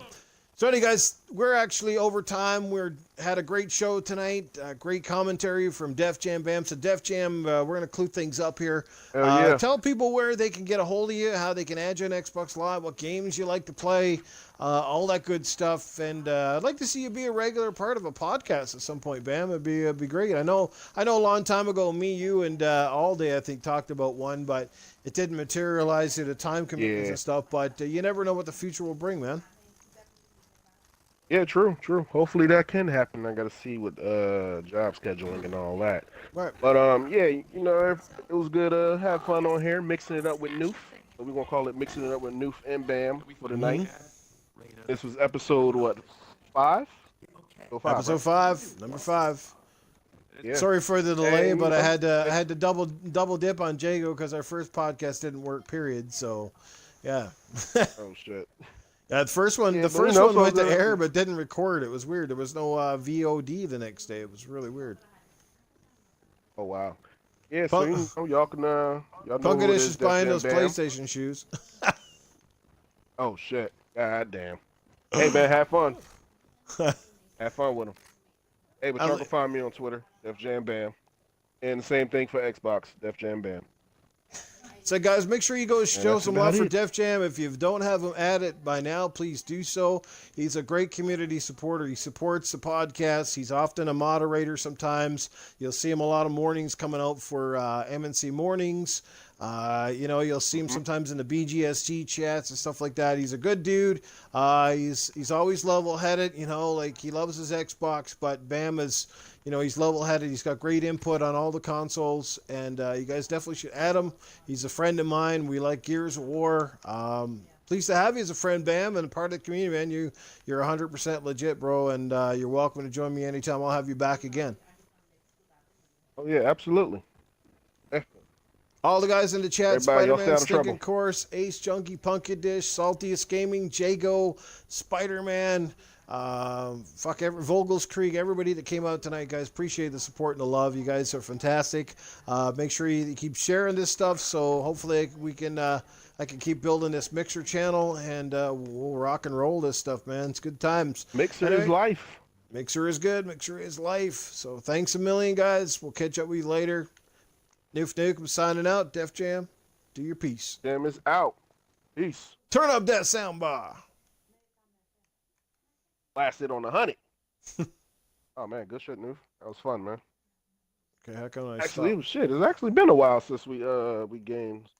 So anyway, guys, we're actually over time. Had a great show tonight. Great commentary from Def Jam Bam. So Def Jam, we're going to clue things up here. Tell people where they can get a hold of you, how they can add you on Xbox Live, what games you like to play, all that good stuff. And I'd like to see you be a regular part of a podcast at some point, Bam. It'd be great. I know a long time ago, me, you, and All Day, I think, talked about one, but it didn't materialize due to time commitments and stuff. But you never know what the future will bring, man. Yeah, true. Hopefully that can happen. I got to see with job scheduling and all that. Right. But yeah, you know, it was good. Have fun on here, mixing it up with Newf. So we're gonna call it mixing it up with Newf and Bam for the night. This was episode 5? Episode 5, number 5. Yeah. Sorry for the delay, but I had to double dip on Jago because our first podcast didn't work. Period. So, yeah. Oh shit. The first one went to air but didn't record. It was weird. There was no VOD the next day. It was really weird. Oh wow. Yeah, so y'all can y'all know Punkadish is buying those Bam. PlayStation shoes. Oh shit. God damn. Hey man, have fun. Have fun with them. Hey, but y'all can find me on Twitter, Def Jam Bam. And the same thing for Xbox, Def Jam Bam. So, guys, make sure you go show some love for Def Jam. If you don't have him at it by now, please do so. He's a great community supporter. He supports the podcast. He's often a moderator sometimes. You'll see him a lot of mornings coming out for MNC Mornings. You'll see him sometimes in the BGSG chats and stuff like that. He's a good dude. He's always level-headed. Like he loves his Xbox, but Bam is... he's level-headed. He's got great input on all the consoles, and you guys definitely should add him. He's a friend of mine. We like Gears of War. Pleased to have you as a friend, Bam, and a part of the community, man. You're 100% legit, bro, and you're welcome to join me anytime. I'll have you back again. Oh, yeah, absolutely. All the guys in the chat, Everybody, Spider-Man, Stinking Course, Ace Junkie, Punkadish, Saltiest Gaming, Jago, Spider-Man, Vogel's Creek, everybody that came out tonight, guys. Appreciate the support and the love. You guys are fantastic. Make sure you keep sharing this stuff, so hopefully I can keep building this Mixer channel, and we'll rock and roll this stuff, man. It's good times. Mixer is life. Mixer is good. Mixer is life. So thanks a million, guys. We'll catch up with you later. Newf Nuke, I'm signing out. Def Jam, do your piece. Jam is out. Peace. Turn up that sound bar. Blast it on the honey. Oh, man, good shit, Newf. That was fun, man. Okay, how come It's actually been a while since we gamed.